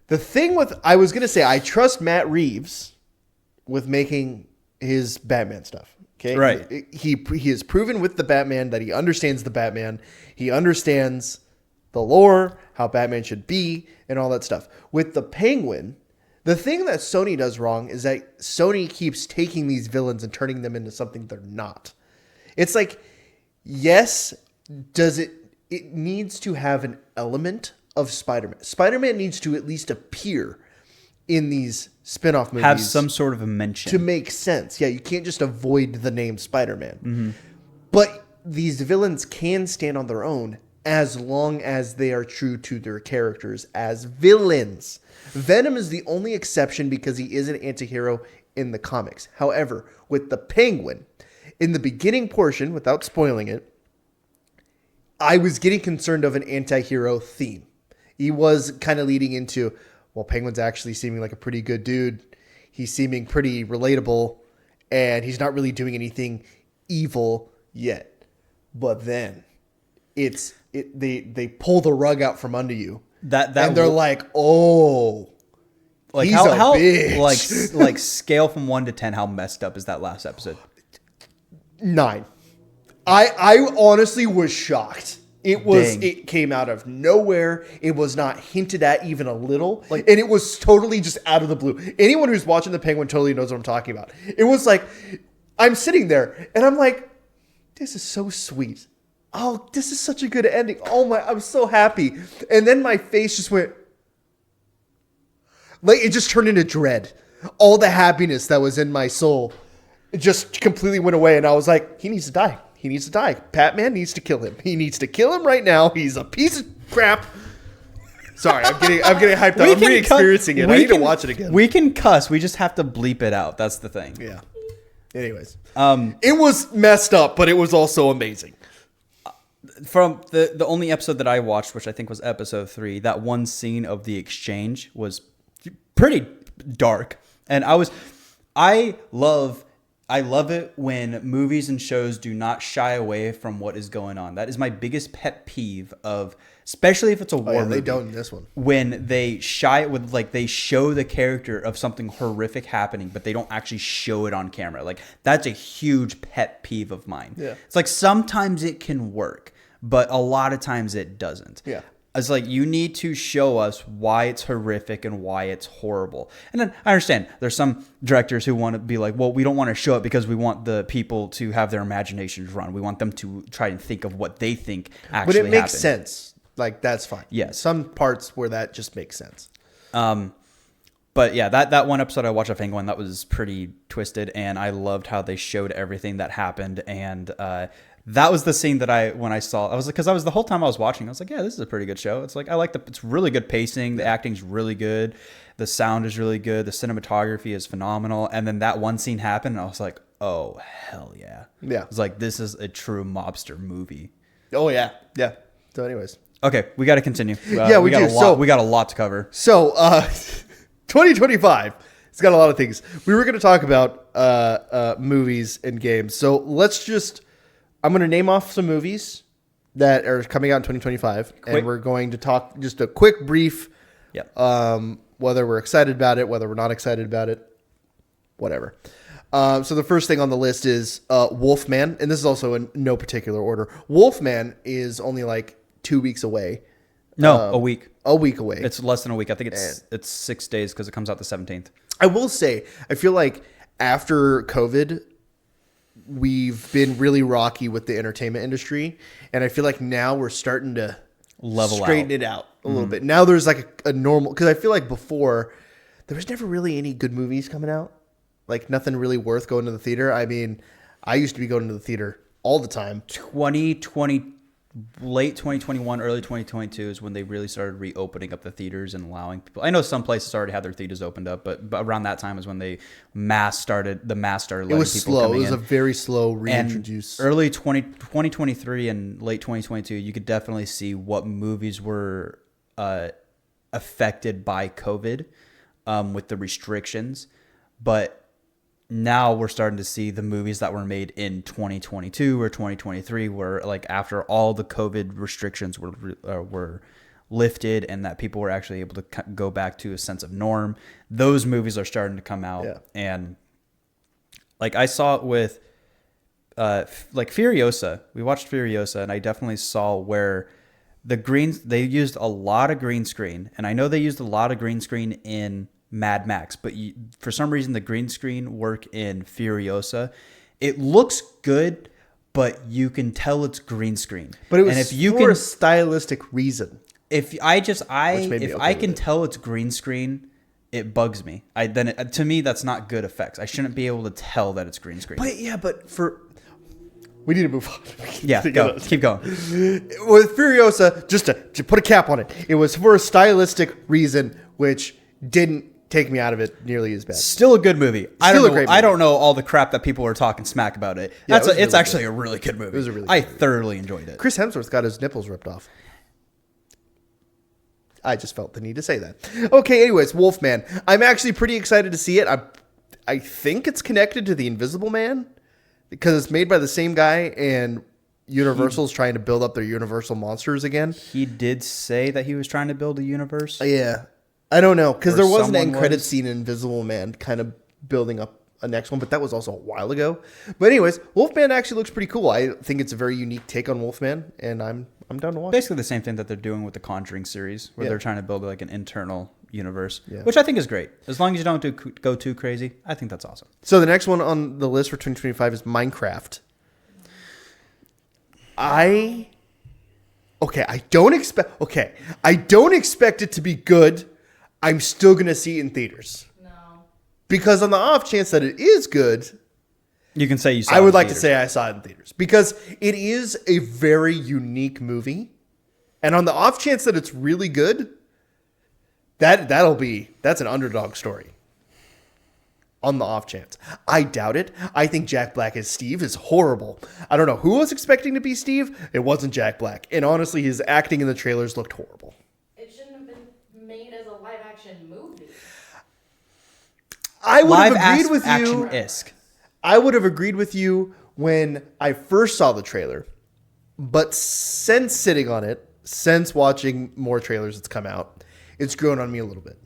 The thing with I was gonna say I trust Matt Reeves with making his Batman stuff. Okay. Right. He has proven with the Batman that he understands the Batman. He understands the lore, how Batman should be, and all that stuff. With the Penguin, the thing that Sony does wrong is that Sony keeps taking these villains and turning them into something they're not. It's like, yes, it needs to have an element of Spider-Man. Spider-Man needs to at least appear in these spin-off movies. have some sort of a mention. To make sense. Yeah, you can't just avoid the name Spider-Man. But these villains can stand on their own as long as they are true to their characters as villains. Venom is the only exception because he is an anti-hero in the comics. However, with the Penguin, in the beginning portion, without spoiling it, I was getting concerned of an anti-hero theme. He was kind of leading into, well, Penguin's actually seeming like a pretty good dude. He's seeming pretty relatable, and he's not really doing anything evil yet. But then they pull the rug out from under you. And they're like, oh, like he's how a bitch. like scale from 1 to 10, how messed up is that last episode? 9. I honestly was shocked. It came out of nowhere. It was not hinted at even a little. And it was totally just out of the blue. Anyone who's watching The Penguin totally knows what I'm talking about. It was like, I'm sitting there and I'm like, this is so sweet. Oh, this is such a good ending. Oh my, I'm so happy. And then my face just went, like, it just turned into dread. All the happiness that was in my soul just completely went away. And I was like, he needs to die. He needs to die. Batman needs to kill him. He needs to kill him right now. He's a piece of crap. Sorry, I'm getting hyped up. I'm re-experiencing it. I need to watch it again. We can cuss. We just have to bleep it out. That's the thing. Yeah. Anyways, it was messed up, but it was also amazing. From the only episode that I watched, which I think was episode 3, that one scene of the exchange was pretty dark. And I love I love it when movies and shows do not shy away from what is going on. That is my biggest pet peeve of, especially if it's a war movie. They don't in this one. When they shy with like they show the character of something horrific happening, but they don't actually show it on camera. Like that's a huge pet peeve of mine. Yeah. It's like sometimes it can work, but a lot of times it doesn't. Yeah. It's like you need to show us why it's horrific and why it's horrible. And then I understand there's some directors who want to be like, well, we don't want to show it because we want the people to have their imaginations run. We want them to try and think of what they think actually But it makes happened. sense. Like that's fine. Yes. Some parts where that just makes sense. But yeah, that one episode I watched of Penguin, that was pretty twisted, and I loved how they showed everything that happened. And that was the scene that when I saw, I was like, because I was the whole time I was watching, I was like, yeah, this is a pretty good show. It's like it's really good pacing, the acting's really good, the sound is really good, the cinematography is phenomenal. And then that one scene happened, and I was like, oh hell yeah, Yeah. It's like this is a true mobster movie. Oh yeah, yeah. So, anyways, Okay, we got to continue. Yeah, we got do. a lot. So- we got a lot to cover. so 2025. It's got a lot of things. We were going to talk about movies and games. So I'm going to name off some movies that are coming out in 2025, Quick. and we're going to talk just a quick brief. Yep. Whether we're excited about it, whether we're not excited about it, whatever. So the first thing on the list is Wolfman, and this is also in no particular order. Wolfman is only like 2 weeks away. No, a week. A week away. It's less than a week. I think it's 6 days because it comes out the 17th. I will say, I feel like after COVID, we've been really rocky with the entertainment industry, and I feel like now we're starting to straighten it out a little bit. Now there's like a normal, because I feel like before there was never really any good movies coming out, like nothing really worth going to the theater. I mean, I used to be going to the theater all the time. 2020, late 2021, early 2022 is when they really started reopening up the theaters and allowing people. I know some places already had their theaters opened up, but around that time is when the mass started It letting was people slow. coming It was in. a very slow And reintroduce. early 2023 and late 2022, you could definitely see what movies were affected by COVID with the restrictions. But now we're starting to see the movies that were made in 2022 or 2023 where like after all the COVID restrictions were lifted and that people were actually able to go back to a sense of norm. Those movies are starting to come out. Yeah. And like I saw it with like Furiosa. We watched Furiosa, and I definitely saw where they used a lot of green screen, and I know they used a lot of green screen in Mad Max, but for some reason the green screen work in Furiosa, it looks good, but you can tell it's green screen. But it was and if you for a stylistic reason. if I okay can with it. tell it's green screen, it bugs me. To me that's not good effects. I shouldn't be able to tell that it's green screen. We need to move on. Yeah, keep going. With Furiosa, just to put a cap on it, it was for a stylistic reason, which didn't take me out of it nearly as bad. Still a good movie. Still a great movie. I don't know all the crap that people were talking smack about it. Yeah, it was It's really actually a really good movie. It was a really I good movie. thoroughly enjoyed it. Chris Hemsworth got his nipples ripped off. I just felt the need to say that. Okay, anyways, Wolfman. I'm actually pretty excited to see it. I think it's connected to The Invisible Man because it's made by the same guy, and Universal's trying to build up their Universal monsters again. He did say that he was trying to build a universe. Yeah. I don't know, because Or there was an someone end credit was. scene in Invisible Man kind of building up a next one, but that was also a while ago. But anyways, Wolfman actually looks pretty cool. I think it's a very unique take on Wolfman, and I'm down to watch it. Basically the same thing that they're doing with the Conjuring series, where Yeah. they're trying to build like an internal universe, Yeah. which I think is great. As long as you don't go too crazy, I think that's awesome. So the next one on the list for 2025 is Minecraft. I don't expect it to be good. I'm still going to see it in theaters. No. Because on the off chance that it is good, You can say you saw I it would in like to theaters. say I saw it in theaters. Because it is a very unique movie. And on the off chance that it's really good, that's an underdog story. On the off chance. I doubt it. I think Jack Black as Steve is horrible. I don't know who was expecting to be Steve. It wasn't Jack Black. And honestly, his acting in the trailers looked horrible. It shouldn't have been made as a live action movie. I would Live have agreed with you. action-esque. I would have agreed with you when I first saw the trailer, but since sitting on it, since watching more trailers that's come out, it's grown on me a little bit.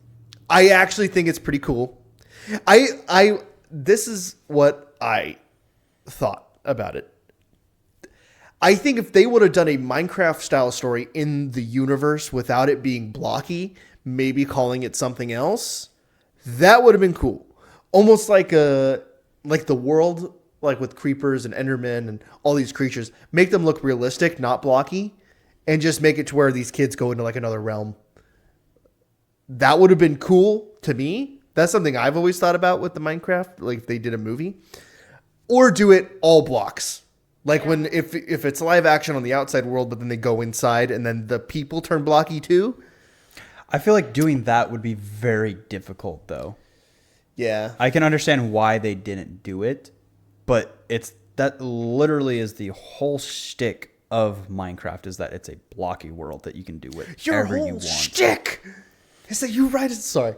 I actually think it's pretty cool. This is what I thought about it. I think if they would have done a Minecraft style story in the universe without it being blocky, maybe calling it something else, that would have been cool. Almost like the world, like with creepers and endermen and all these creatures, make them look realistic, not blocky, and just make it to where these kids go into like another realm. That would have been cool to me. That's something I've always thought about with the Minecraft, like if they did a movie. Or do it all blocks. Like when if it's live action on the outside world, but then they go inside and then the people turn blocky too. I feel like doing that would be very difficult, though. Yeah. I can understand why they didn't do it, but that literally is the whole shtick of Minecraft, is that it's a blocky world that you can do whatever you want. Shtick is that you write it. Sorry.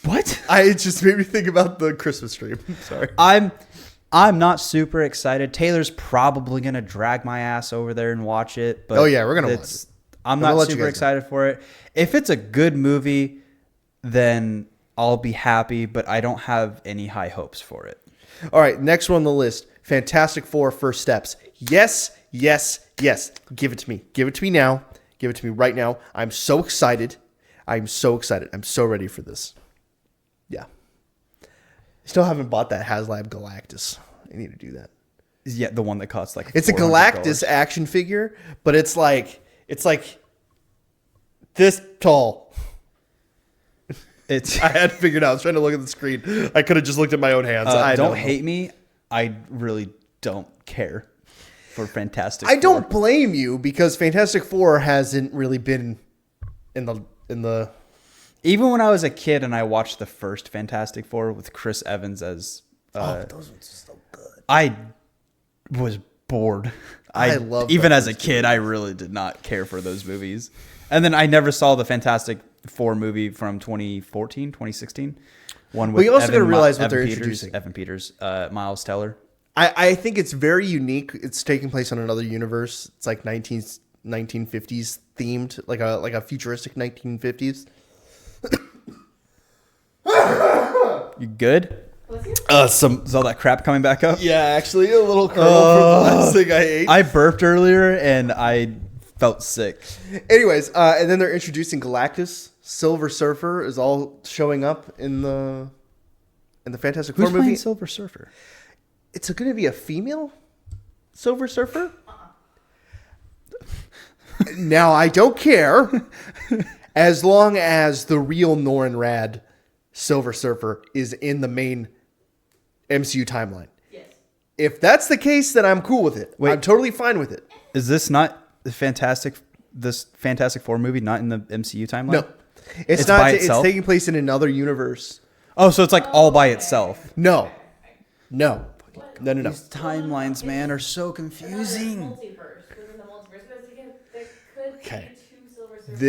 What? It just made me think about the Christmas stream. Sorry. I'm not super excited. Taylor's probably going to drag my ass over there and watch it. But oh, yeah, we're going to watch it. I'm not super excited for it. If it's a good movie, then I'll be happy, but I don't have any high hopes for it. All right, next one on the list. Fantastic Four First Steps. Yes, yes, yes. Give it to me. Give it to me now. Give it to me right now. I'm so excited. I'm so excited. I'm so ready for this. Yeah. Still haven't bought that HasLab Galactus. I need to do that. Yeah, the one that costs like it's a Galactus action figure, but it's like this tall. I had to figure it out. I was trying to look at the screen. I could have just looked at my own hands. Don't hate me. I really don't care for Fantastic I Four. don't blame you because Fantastic Four hasn't really been in the. Even when I was a kid and I watched the first Fantastic Four with Chris Evans as... those ones are so good. I was bored. I love even as a kid, I really did not care for those movies. And then I never saw the Fantastic Four movie from 2014, 2016. One with you also got to realize what they're Peters, introducing. Evan Peters, Miles Teller. I think it's very unique. It's taking place on another universe. It's like 1950s themed, like a futuristic 1950s. You good? Is all that crap coming back up? Yeah, actually, a little kernel from the last thing I ate. I burped earlier and I felt sick. Anyways, and then they're introducing Galactus. Silver Surfer is all showing up in the Fantastic Four Who's movie. playing Silver Surfer? It's going to be a female Silver Surfer. Now I don't care, as long as the real Norrin Rad Silver Surfer is in the main MCU timeline. Yes. If that's the case, then I'm cool with it. Wait. I'm totally fine with it. Is this not this Fantastic Four movie not in the MCU timeline? No, it's not. by It's itself? taking place in another universe. Oh, so it's like all by itself. No. These timelines, man, are so confusing. Multiverse. Within the multiverse, because there could Okay. be two Silver Surfers.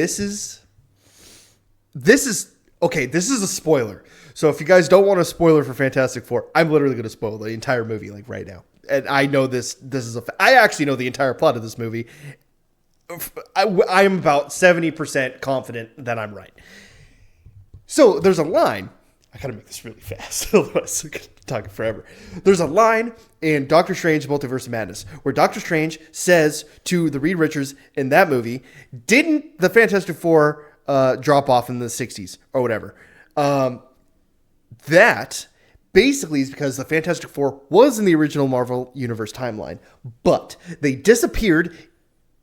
This is okay. This is a spoiler. So if you guys don't want a spoiler for Fantastic Four, I'm literally going to spoil the entire movie like right now. And I know this is I actually know the entire plot of this movie. I am about 70% confident that I'm right. So there's a line. I gotta make this really fast, otherwise I'm gonna be talking forever. There's a line in Doctor Strange Multiverse of Madness where Doctor Strange says to the Reed Richards in that movie, didn't the Fantastic Four drop off in the 60s or whatever? That basically is because the Fantastic Four was in the original Marvel Universe timeline, but they disappeared.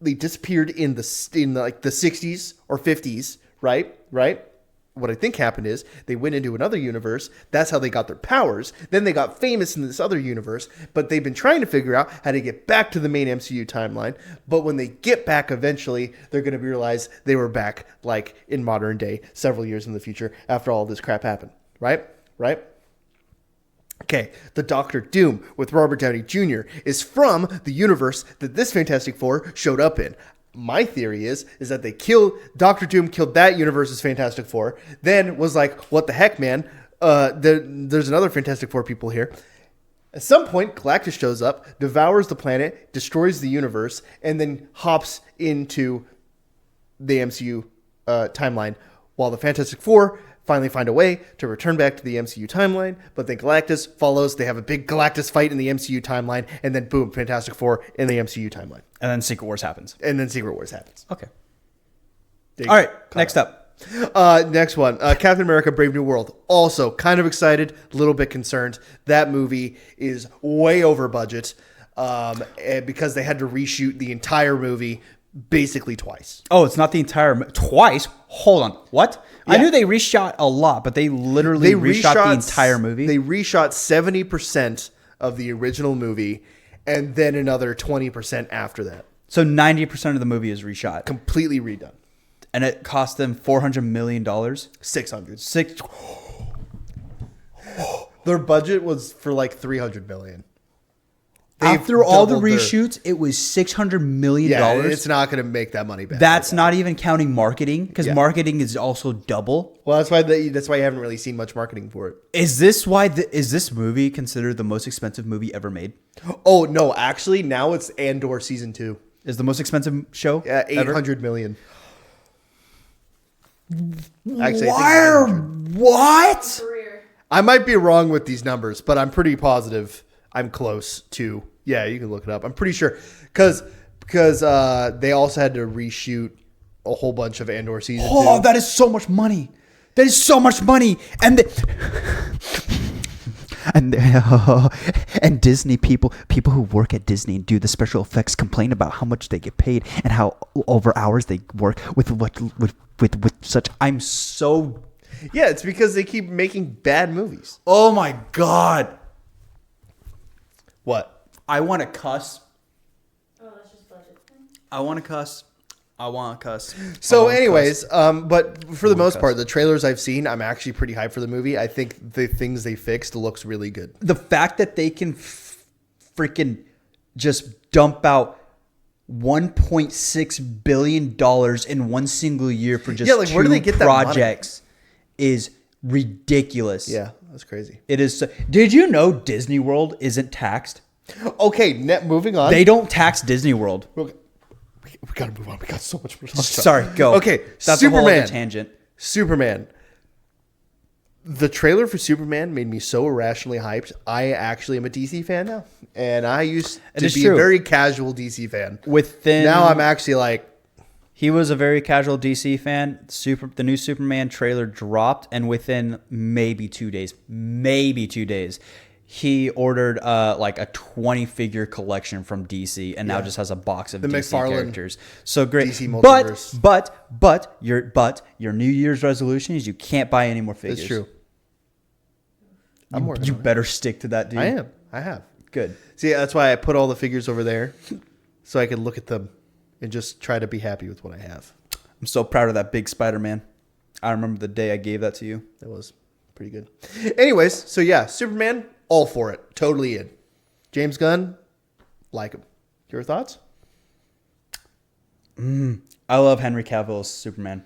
They disappeared in the 60s or 50s, right? What I think happened is they went into another universe. That's how they got their powers. Then they got famous in this other universe, but they've been trying to figure out how to get back to the main MCU timeline. But when they get back eventually, they're going to realize they were back like in modern day, several years in the future after all this crap happened. Right? Okay, the Doctor Doom with Robert Downey Jr. is from the universe that this Fantastic Four showed up in. My theory is that Doctor Doom killed that universe's Fantastic Four, then was like, what the heck, man? There's another Fantastic Four people here. At some point, Galactus shows up, devours the planet, destroys the universe, and then hops into the MCU timeline, while the Fantastic Four finally find a way to return back to the MCU timeline. But then Galactus follows. They have a big Galactus fight in the MCU timeline, and then boom, Fantastic Four in the MCU timeline. And then Secret Wars happens. Okay. All right, next up. Next one, Captain America: Brave New World. Also, kind of excited, a little bit concerned. That movie is way over budget, and because they had to reshoot the entire movie basically twice. Oh, it's not the entire twice. Hold on, what? Yeah. I knew they reshot a lot, but they literally reshot the entire movie. They reshot 70% of the original movie, and then another 20% after that. So 90% of the movie is reshot, completely redone. And it cost them $400 million. 600. Six. Their budget was for like 300 million. After all the reshoots, it was $600 million. Yeah, it's not going to make that money back. That's not even counting marketing, because marketing is also double. Well, that's why you haven't really seen much marketing for it. Is this why? Is this movie considered the most expensive movie ever made? Oh no, actually, now it's Andor season 2. Is the most expensive show? Yeah, 800 million. Actually, what? I might be wrong with these numbers, but I'm pretty positive I'm close to. Yeah, you can look it up. I'm pretty sure because they also had to reshoot a whole bunch of Andor season 2. Oh, that is so much money. That is so much money, and and Disney people who work at Disney and do the special effects complain about how much they get paid and how over hours they work with such. I'm so. Yeah, it's because they keep making bad movies. Oh my God. What? I want to cuss. Oh, that's just budget. I want to cuss. So anyways, but for the most part, the trailers I've seen, I'm actually pretty hyped for the movie. I think the things they fixed looks really good. The fact that they can freaking just dump out $1.6 billion in one single year for just where do they get that money? Projects is ridiculous. Yeah, that's crazy. It is. Did you know Disney World isn't taxed? Okay, moving on. They don't tax Disney World. Okay. We gotta move on. We got so much more. Sorry, go. Okay, that's Superman. a whole other tangent. Superman. The trailer for Superman made me so irrationally hyped. I actually am a DC fan now, and I used to be a very casual DC fan. Now I'm actually like. He was a very casual DC fan. The new Superman trailer dropped, and within maybe 2 days, he ordered like a 20-figure collection from DC, and now just has a box of DC characters. So great. DC multiverse. But your New Year's resolution is you can't buy any more figures. That's true. You better stick to that, dude. I have. Good. See, that's why I put all the figures over there, so I could look at them and just try to be happy with what I have. I'm so proud of that big Spider-Man. I remember the day I gave that to you. That was pretty good. Anyways, so yeah, Superman, all for it. Totally in. James Gunn, like him. Your thoughts? I love Henry Cavill's Superman,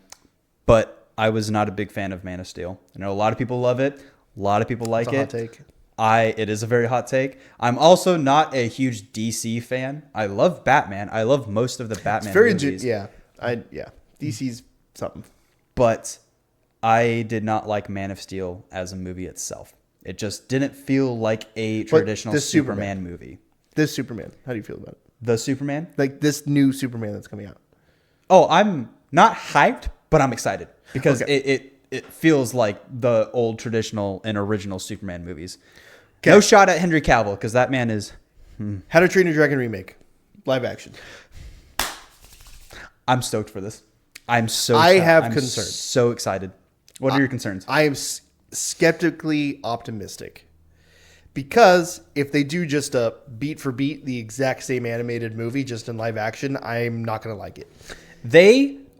but I was not a big fan of Man of Steel. I know a lot of people love it. A lot of people like it. Hot take. It is a very hot take. I'm also not a huge DC fan. I love Batman. I love most of the Batman movies. DC's something. But I did not like Man of Steel as a movie itself. It just didn't feel like a traditional Superman movie. This Superman, how do you feel about it? The Superman? Like this new Superman that's coming out. Oh, I'm not hyped, but I'm excited because it feels like the old traditional and original Superman movies. Okay. No shot at Henry Cavill because that man is. How to Train Your Dragon remake, live action. I'm stoked for this. I have concerns. So excited. What are your concerns? I am skeptically optimistic because if they do just a beat for beat the exact same animated movie just in live action, I'm not gonna like it.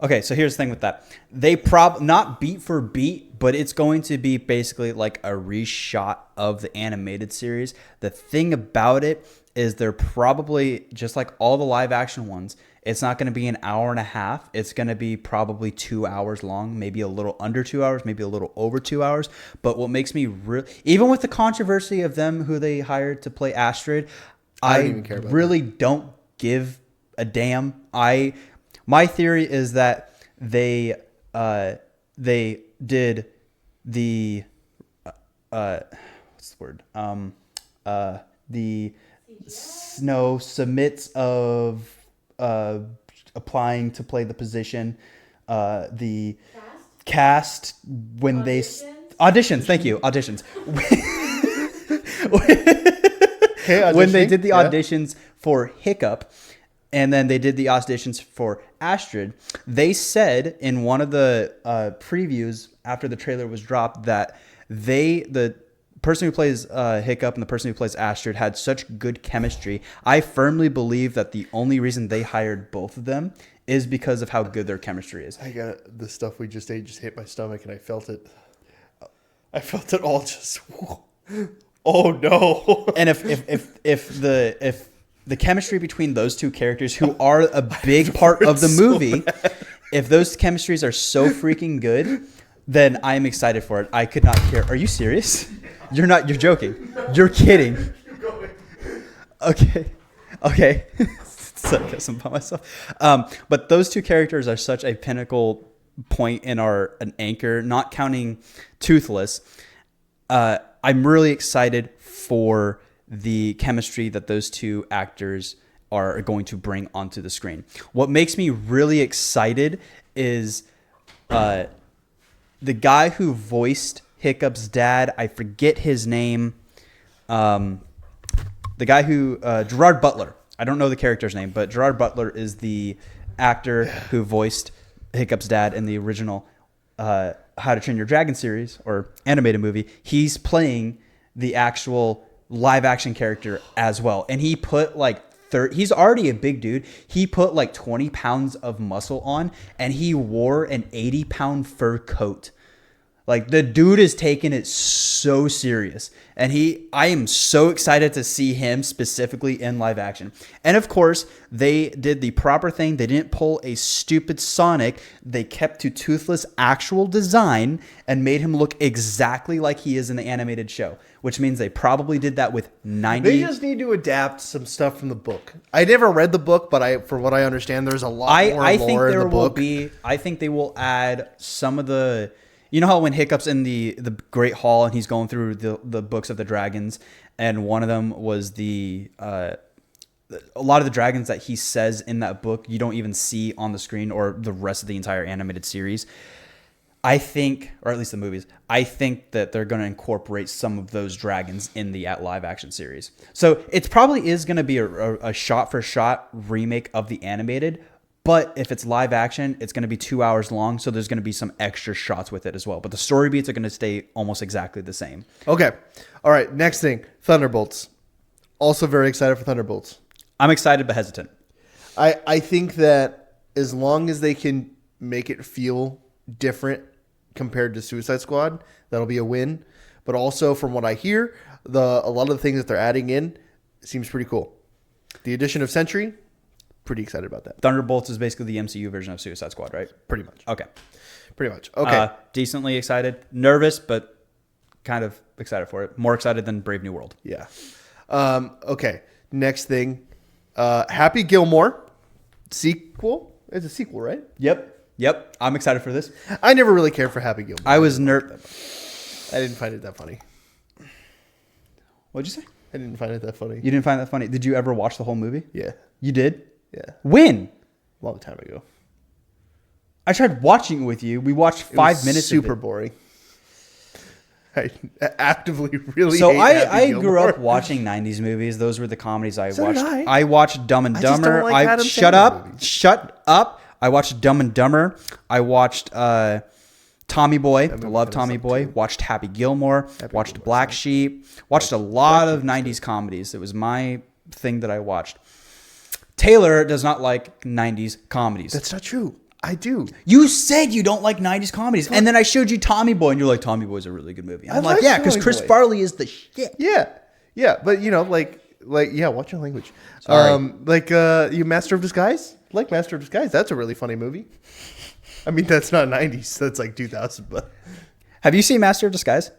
Okay, so here's the thing with that. They not beat for beat, but it's going to be basically like a reshot of the animated series. The thing about it is they're probably, just like all the live action ones, It's not going to be an hour and a half. It's going to be probably 2 hours long, maybe a little under 2 hours, maybe a little over 2 hours. But what makes me even with the controversy of them who they hired to play Astrid, I don't even care about really don't give a damn. My theory is that they did the what's the word? The snow submits of applying to play the position. The cast when auditions. Thank you, auditions. When they did the auditions for Hiccup, and then they did the auditions for Astrid, they said in one of the previews after the trailer was dropped that the person who plays Hiccup and the person who plays Astrid had such good chemistry. I firmly believe that the only reason they hired both of them is because of how good their chemistry is. I got the stuff we just ate just hit my stomach, and I felt it. I felt it all just. Oh no! And if the chemistry between those two characters, who are a big part of the movie, if those chemistries are so freaking good, then I'm excited for it. I could not care. Are you serious? You're not. You're joking. You're kidding. Okay. So I guess I'm by myself. But those two characters are such a pinnacle point in an anchor, not counting Toothless. I'm really excited for the chemistry that those two actors are going to bring onto the screen. What makes me really excited is the guy who voiced Hiccup's dad. I forget his name. The guy who Gerard Butler. I don't know the character's name, but Gerard Butler is the actor who voiced Hiccup's dad in the original How to Train Your Dragon series or animated movie. He's playing the actual live action character as well. And he put he's already a big dude. He put 20 pounds of muscle on, and he wore an 80-pound fur coat. The dude is taking it so serious. And I am so excited to see him specifically in live action. And of course, they did the proper thing. They didn't pull a stupid Sonic. They kept to Toothless' actual design and made him look exactly like he is in the animated show, which means they probably did that with 90. They just need to adapt some stuff from the book. I never read the book, but from what I understand, there's a lot more I think lore there in the book. I think they will add some of the. You know how when Hiccup's in the Great Hall and he's going through the books of the dragons, and one of them was a lot of the dragons that he says in that book you don't even see on the screen or the rest of the entire animated series. I think, or at least the movies, I think that they're going to incorporate some of those dragons in the live action series. So it probably is going to be a shot for shot remake of the animated. But if it's live action, it's going to be 2 hours long, so there's going to be some extra shots with it as well. But the story beats are going to stay almost exactly the same. Okay. All right. Next thing, Thunderbolts. Also very excited for Thunderbolts. I'm excited but hesitant. I think that as long as they can make it feel different compared to Suicide Squad, that'll be a win. But also, from what I hear, a lot of the things that they're adding in seems pretty cool. The addition of Sentry. Pretty excited about that. Thunderbolts is basically the MCU version of Suicide Squad, right? Pretty much. Okay. Pretty much. Okay. Decently excited. Nervous, but kind of excited for it. More excited than Brave New World. Yeah. Okay. Next thing. Happy Gilmore. Sequel? It's a sequel, right? Yep. I'm excited for this. I never really cared for Happy Gilmore. I was nervous. I didn't find it that funny. What'd you say? I didn't find it that funny. You didn't find that funny? Did you ever watch the whole movie? Yeah. You did? Yeah. When? A long time ago. I tried watching it with you. We watched 5 minutes. Super boring. I actively really. So hate I Happy grew Gilmore. up watching '90s movies. Those were the comedies I So watched. did I watched Dumb and I just Dumber. don't like Adam Shut Sandler up. movies. Shut up. I watched Dumb and Dumber. I watched Tommy Boy. I love Tommy Boy. Watched Happy Gilmore. Watched Black Sheep. Watched a lot of '90s comedies. It was my thing that I watched. Taylor does not like 90s comedies. That's not true. I do. You said you don't like 90s comedies. And then I showed you Tommy Boy, and you're like, Tommy Boy's a really good movie. I'm like, like yeah, because Tommy Chris Boy. Farley is the shit. Yeah. Yeah. But, Like, yeah, watch your language. Sorry. You Master of Disguise? Like Master of Disguise. That's a really funny movie. I mean, that's not 90s. That's like 2000. But Have you seen Master of Disguise?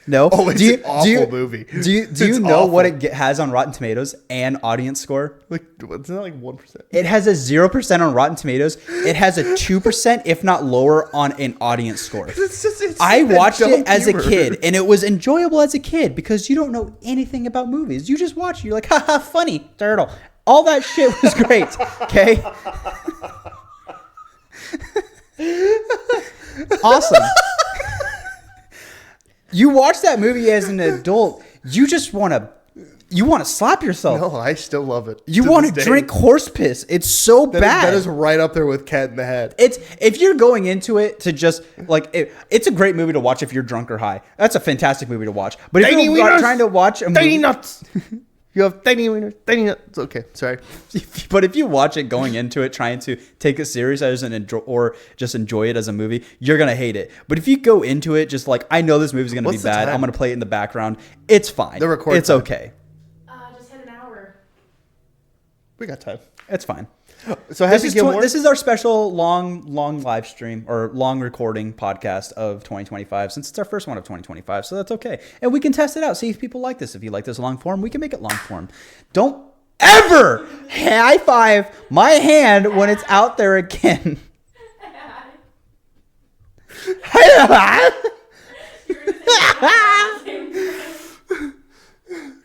No. oh, it's an awful movie. Do you It's know what awful. it has on Rotten Tomatoes and audience score? Like, it's not like 1%. It has a 0% on Rotten Tomatoes. It has a 2%, if not lower, on an audience score. I watched it as a kid, and it was enjoyable as a kid because you don't know anything about movies. You just watch it. You're like, haha, funny, turtle. All that shit was great. Okay? Awesome. You watch that movie as an adult, you just want to slap yourself. No, I still love it. You want to drink horse piss. It's so bad. That is right up there with Cat in the Hat. It's if you're going into it to just like it's a great movie to watch if you're drunk or high. That's a fantastic movie to watch. But if Tiny you're wieners, trying to watch a tiny movie, nuts. You have tiny wieners, tiny nuts. Okay, sorry. but if you watch it going into it trying to take it serious as an enjoy or just enjoy it as a movie, you're gonna hate it. But if you go into it just like I know this movie's gonna What's be the bad, time? I'm gonna play it in the background. It's fine. The record It's time. okay. Just hit an hour. We got time. It's fine. So Happy Gilmore. This is our special long live stream or long recording podcast of 2025 since it's our first one of 2025. So that's okay. And we can test it out. See if people like this. If you like this long form, we can make it long form. Don't ever high five my hand when it's out there again.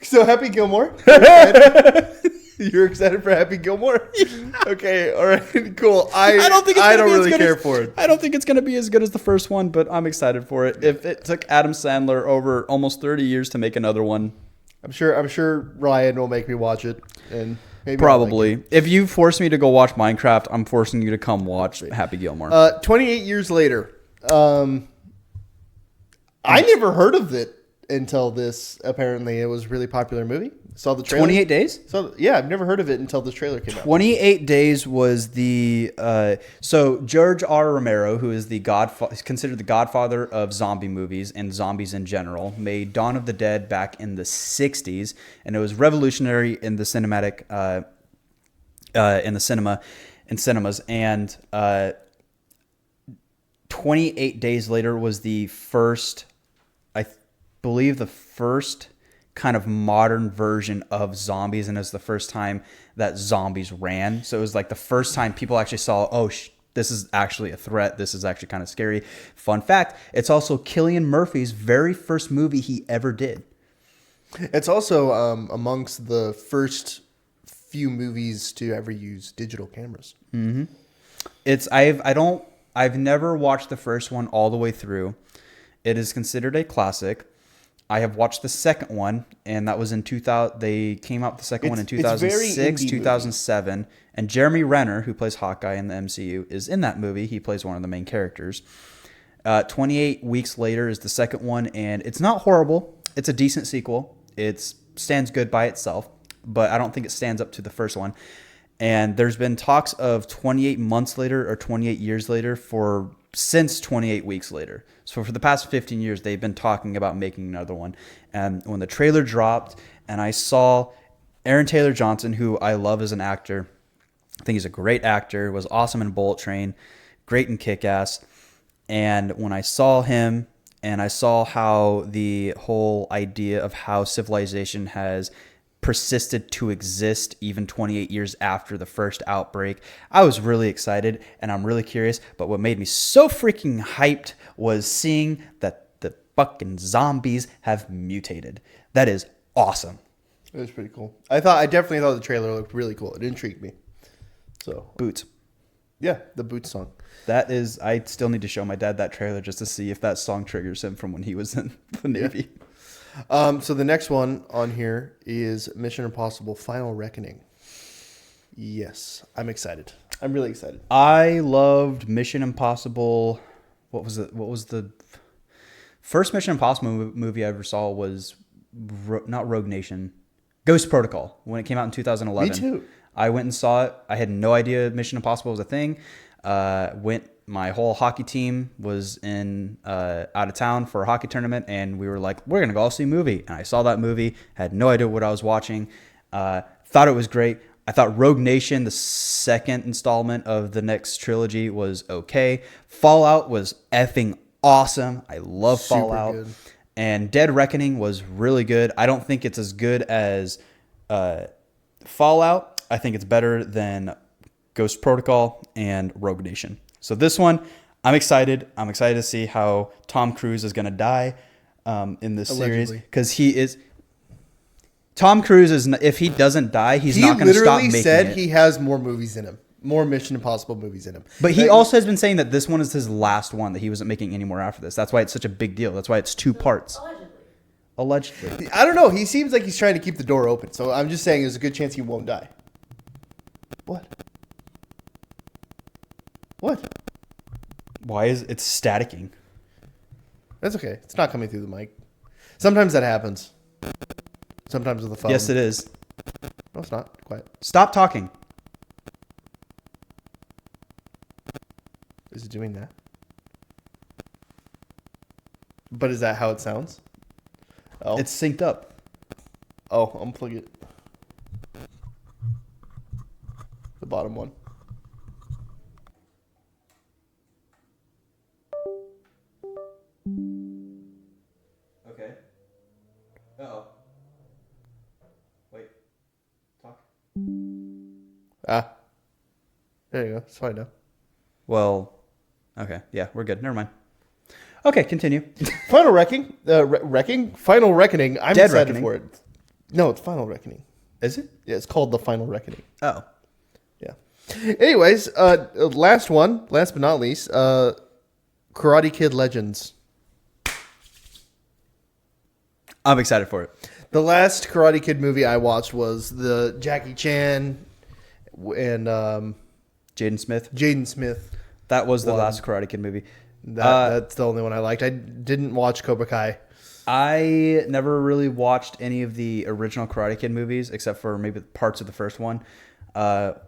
So Happy Gilmore. You're excited for Happy Gilmore? Okay, all right, cool. I don't really care for it. I don't think it's going to be as good as the first one, but I'm excited for it. If it took Adam Sandler over almost 30 years to make another one, I'm sure Ryan will make me watch it, and maybe probably. If you force me to go watch Minecraft, I'm forcing you to come watch Happy Gilmore. 28 years later, I never heard of it until this. Apparently, it was a really popular movie. Saw the trailer. 28 days? So yeah, I've never heard of it until this trailer came out. 28 Days was the so George R. Romero, who is is considered the godfather of zombie movies and zombies in general, made Dawn of the Dead back in the 60s, and it was revolutionary in the cinematic in cinemas. And 28 Days Later was the first, I believe, the first kind of modern version of zombies, and it was the first time that zombies ran. So it was like the first time people actually saw, this is actually a threat. This is actually kind of scary. Fun fact, it's also Cillian Murphy's very first movie he ever did. It's also amongst the first few movies to ever use digital cameras. Mm-hmm. I've never watched the first one all the way through. It is considered a classic. I have watched the second one, and that was in 2000. They came out with the second one in 2006, 2007. And Jeremy Renner, who plays Hawkeye in the MCU, is in that movie. He plays one of the main characters. 28 Weeks Later is the second one, and it's not horrible. It's a decent sequel. It stands good by itself, but I don't think it stands up to the first one. And there's been talks of 28 months later or 28 years later since 28 Weeks Later. So for the past 15 years, they've been talking about making another one. And when the trailer dropped and I saw Aaron Taylor Johnson, who I love as an actor, I think he's a great actor, was awesome in Bullet Train, great in Kick-Ass. And when I saw him and I saw how the whole idea of how civilization has persisted to exist even 28 years after the first outbreak, I was really excited and I'm really curious. But what made me so freaking hyped was seeing that the fucking zombies have mutated. That is awesome. It was pretty cool. I definitely thought the trailer looked really cool. It intrigued me. So Boots. Yeah, the Boots song. That is, I still need to show my dad that trailer just to see if that song triggers him from when he was in the Navy. So the next one on here is Mission Impossible Final Reckoning. Yes, I'm excited. I'm really excited. I loved Mission Impossible. What was it? What was the first Mission Impossible movie I ever saw was not Rogue Nation, Ghost Protocol, when it came out in 2011. Me too. I went and saw it. I had no idea Mission Impossible was a thing. My whole hockey team was out of town for a hockey tournament, and we were like, we're going to go all see a movie. And I saw that movie, had no idea what I was watching. Thought it was great. I thought Rogue Nation, the second installment of the next trilogy, was okay. Fallout was effing awesome. I love Super Fallout. good. And Dead Reckoning was really good. I don't think it's as good as Fallout. I think it's better than Ghost Protocol and Rogue Nation. So this one, I'm excited. I'm excited to see how Tom Cruise is going to die in this series, Allegedly. because Tom Cruise is. If he doesn't die, he's not going to stop making He literally said it. he has more movies in him, more Mission Impossible movies in him. But he also has been saying that this one is his last one, that he wasn't making any more after this. That's why it's such a big deal. That's why it's 2 parts. Allegedly. I don't know. He seems like he's trying to keep the door open. So I'm just saying there's a good chance he won't die. What? What? Why is it staticking? That's okay. It's not coming through the mic. Sometimes that happens. Sometimes with the phone. Yes, it is. No, it's not. Quiet. Stop talking. Is it doing that? But is that how it sounds? Oh. It's synced up. Oh, unplug it. The bottom one. Okay. Uh-oh. Wait. Talk. Ah. There you go. It's fine now. Well, okay. Yeah, we're good. Never mind. Okay, continue. Final Wrecking? Final Reckoning. I'm Dead excited Reckoning. for it. No, it's Final Reckoning. Is it? Yeah, it's called The Final Reckoning. Oh. Yeah. Anyways, last but not least, Karate Kid Legends. I'm excited for it. The last Karate Kid movie I watched was the Jackie Chan and Jaden Smith. Jaden Smith. That was the One. last Karate Kid movie. That's the only one I liked. I didn't watch Cobra Kai. I never really watched any of the original Karate Kid movies except for maybe parts of the first one.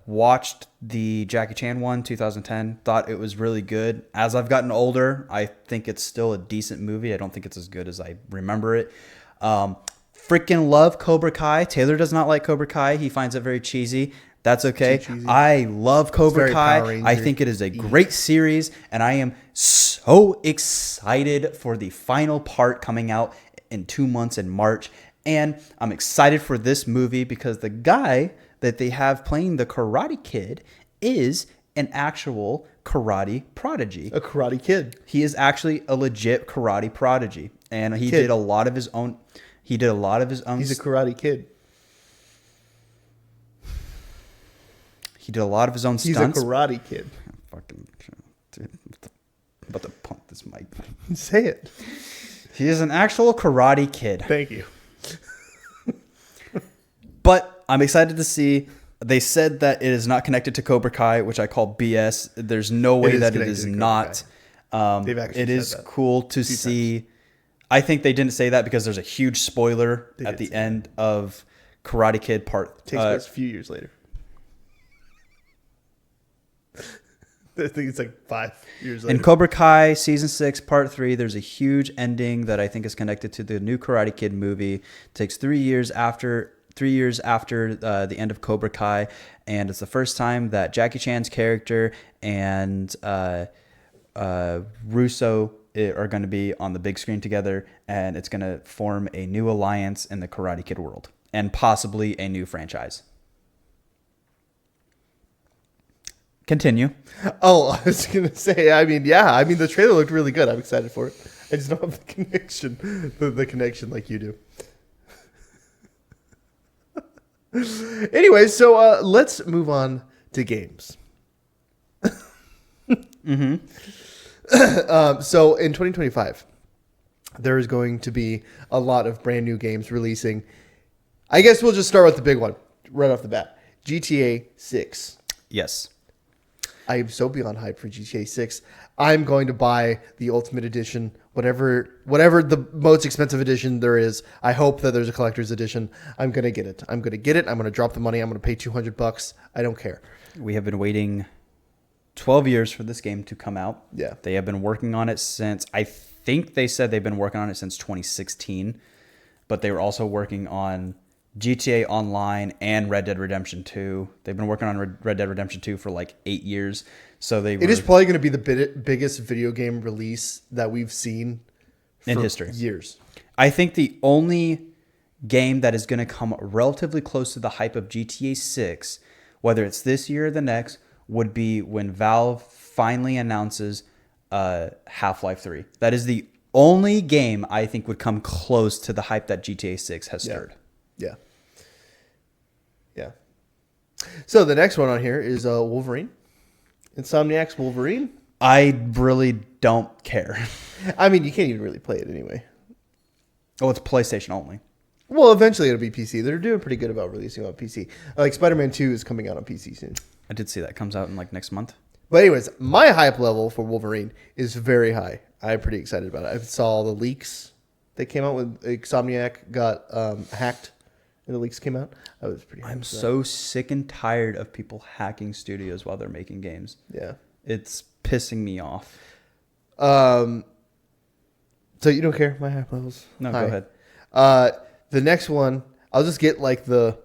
Watched the Jackie Chan one, 2010. Thought it was really good. As I've gotten older, I think it's still a decent movie. I don't think it's as good as I remember it. Freaking love Cobra Kai. Taylor does not like Cobra Kai. He finds it very cheesy. That's okay. Too cheesy. I love Cobra very Power Kai. Ranger. I think it is a great series, and I am so excited for the final part coming out in 2 months in March. And I'm excited for this movie because the guy that they have playing the Karate Kid is an actual karate prodigy. A Karate Kid. He is actually a legit karate prodigy, and he Kid. did a lot of his own. He did a lot of his own. He's a Karate Kid. He did a lot of his own He's stunts. a Karate Kid. Fucking, dude, I'm about to pump this mic. Say it. He is an actual karate kid. Thank you. But I'm excited to see. They said that it is not connected to Cobra Kai, which I call BS. There's no way is that it connected is to Cobra not. They've actually It said is that cool to see. I think they didn't say that because there's a huge spoiler They at did the say end of Karate Kid part. Takes place a few years later. I think it's like 5 years later. In Cobra Kai season 6 part 3, there's a huge ending that I think is connected to the new Karate Kid movie. It takes 3 years after the end of Cobra Kai, and it's the first time that Jackie Chan's character and Russo are going to be on the big screen together, and it's going to form a new alliance in the Karate Kid world and possibly a new franchise. Continue. Oh, I was gonna say. I mean, the trailer looked really good. I'm excited for it. I just don't have the connection, the connection like you do. Anyway, so let's move on to games. So in 2025, there is going to be a lot of brand new games releasing. I guess we'll just start with the big one right off the bat. GTA 6. Yes. I am so beyond hype for GTA 6. I'm going to buy the Ultimate Edition, whatever the most expensive edition there is. I hope that there's a collector's edition. I'm going to get it. I'm going to drop the money. I'm going to pay $200. I don't care. We have been waiting 12 years for this game to come out. Yeah. They have been working on it since, I think they said they've been working on it since 2016, but they were also working on GTA Online and Red Dead Redemption 2. They've been working on Red Dead Redemption 2 for like 8 years. So it is probably going to be the biggest video game release that we've seen in history. Years. I think the only game that is going to come relatively close to the hype of GTA 6, whether it's this year or the next, would be when Valve finally announces Half-Life 3. That is the only game I think would come close to the hype that GTA 6 has stirred. Yeah. So the next one on here is Wolverine. Insomniac's Wolverine. I really don't care. I mean, you can't even really play it anyway. Oh, it's PlayStation only. Well, eventually it'll be PC. They're doing pretty good about releasing on PC. Like Spider-Man 2 is coming out on PC soon. I did see that. Comes out in like next month. But anyways, my hype level for Wolverine is very high. I'm pretty excited about it. I saw the leaks that came out when Insomniac got hacked and the leaks came out. I was pretty hyped. I'm so sick and tired of people hacking studios while they're making games. Yeah. It's pissing me off. So you don't care? My hype levels? No, high. go ahead. The next one, I'll just get like the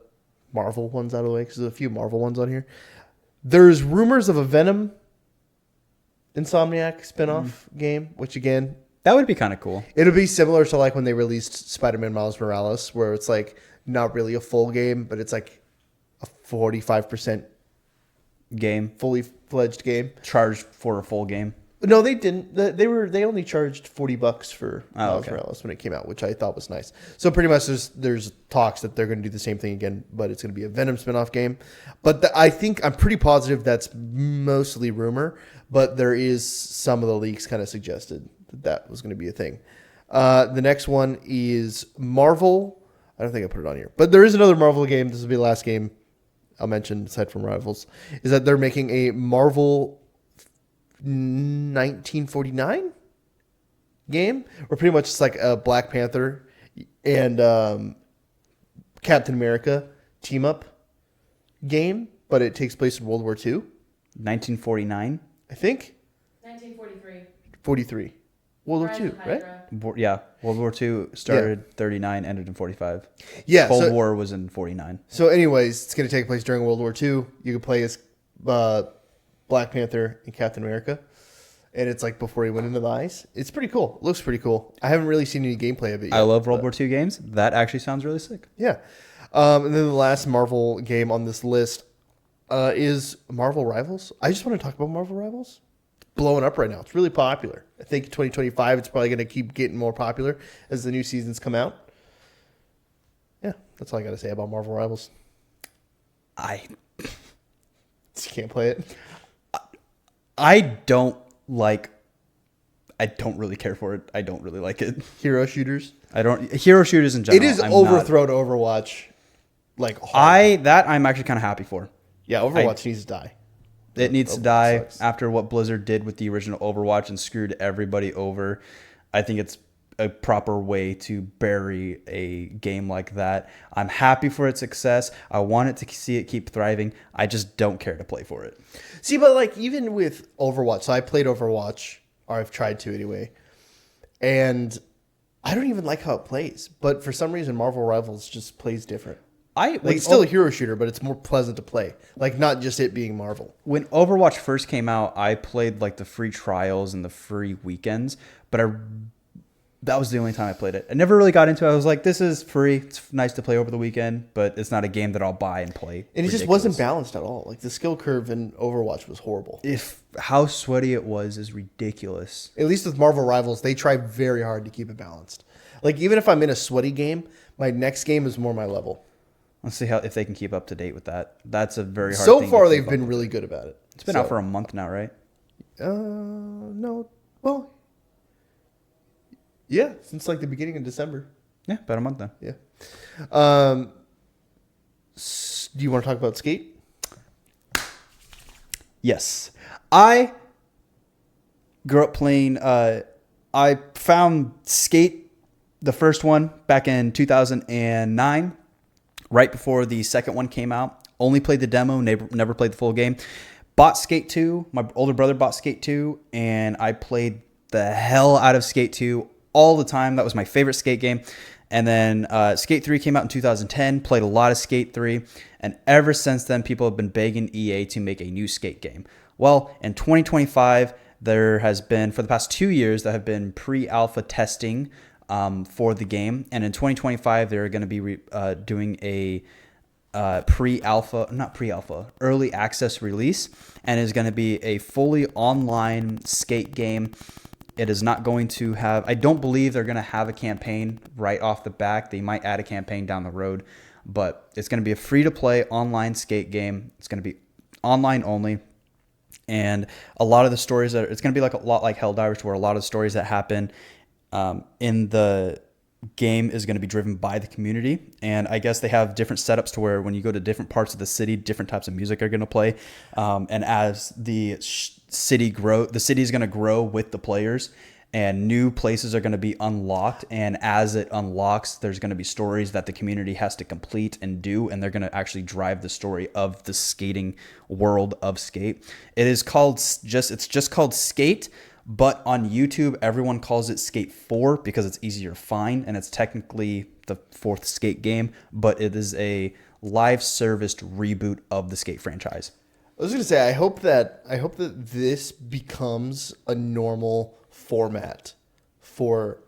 Marvel ones out of the way because there's a few Marvel ones on here. There's rumors of a Venom Insomniac spinoff game, which again, That would be kind of cool. it'll be similar to like when they released Spider-Man Miles Morales, where it's like not really a full game, but it's like a 45% Game. fully fledged game. Charged for a full game. No, they didn't. They only charged $40 for Miles okay. Morales when it came out, which I thought was nice. So pretty much there's talks that they're going to do the same thing again, but it's going to be a Venom spinoff game. But I think I'm pretty positive that's mostly rumor, but there is some of the leaks kind of suggested that was going to be a thing. The next one is Marvel. I don't think I put it on here, but there is another Marvel game. This will be the last game I'll mention aside from Rivals. Is that they're making a Marvel 1949 game where pretty much it's like a Black Panther and Captain America team up game, but it takes place in World War II. 1949. I think 1943. 43. World War Rise II, of right? Hydra. Yeah. World War II started 39, ended in 45. Yeah. Cold War was in 49. So, anyways, it's going to take place during World War II. You can play as Black Panther and Captain America, and it's like before he went into the ice. It's pretty cool. It looks pretty cool. I haven't really seen any gameplay of it yet. I love World War II games. That actually sounds really sick. Yeah. And then the last Marvel game on this list is Marvel Rivals. I just want to talk about Marvel Rivals. It's blowing up right now. It's really popular. I think 2025 it's probably going to keep getting more popular as the new seasons come out. Yeah, that's all I got to say about Marvel Rivals. I You can't play it. I don't really care for it. I don't really like it. Hero shooters. Hero shooters in general. It is I'm overthrown Overwatch. Like hard. I'm actually kind of happy for. Yeah, Overwatch needs to die. It needs to Overwatch die sucks. after what Blizzard did with the original Overwatch and screwed everybody over. I think it's a proper way to bury a game like that. I'm happy for its success. I want it to see it keep thriving. I just don't care to play for it. See, but like even with Overwatch, so I played Overwatch, or I've tried to anyway, and I don't even like how it plays. But for some reason, Marvel Rivals just plays different. It's still a hero shooter, but it's more pleasant to play. Like not just it being Marvel. When Overwatch first came out, I played like the free trials and the free weekends, but that was the only time I played it. I never really got into it. I was like, this is free. It's nice to play over the weekend, but it's not a game that I'll buy and play. And it just wasn't balanced at all. Like the skill curve in Overwatch was horrible. How sweaty it was is ridiculous. At least with Marvel Rivals, they try very hard to keep it balanced. Like even if I'm in a sweaty game, my next game is more my level. Let's see if they can keep up to date with that. That's a very hard So thing far, to keep they've up been with. really good about it. It's been out for a month now, right? No. Well, yeah, since like the beginning of December. Yeah, about a month now. Yeah. Do you want to talk about Skate? Yes. I grew up playing, I found Skate, the first one, back in 2009, right before the second one came out. Only played the demo, never played the full game. Bought Skate 2. My older brother bought Skate 2, and I played the hell out of Skate 2 all the time. That was my favorite Skate game. And then Skate 3 came out in 2010, played a lot of Skate 3. And ever since then, people have been begging EA to make a new Skate game. Well, in 2025, there has been, for the past 2 years, there have been pre-alpha testing for the game. And in 2025, they're going to be doing a early access release, and is going to be a fully online Skate game. It is not going to have, I don't believe they're going to have a campaign right off the back. They might add a campaign down the road, but it's going to be a free-to-play online Skate game. It's going to be online only. And a lot of the stories it's going to be like a lot like Helldivers, where a lot of the stories that happen in the game is going to be driven by the community. And I guess they have different setups to where when you go to different parts of the city, different types of music are going to play. And as the city is going to grow with the players, and new places are going to be unlocked. And as it unlocks, there's going to be stories that the community has to complete and do, and they're going to actually drive the story of the skating world of Skate. It's just called Skate, but on YouTube, everyone calls it Skate 4 because it's easier to find, and it's technically the fourth Skate game, but it is a live serviced reboot of the Skate franchise. I was going to say, I hope that this becomes a normal format for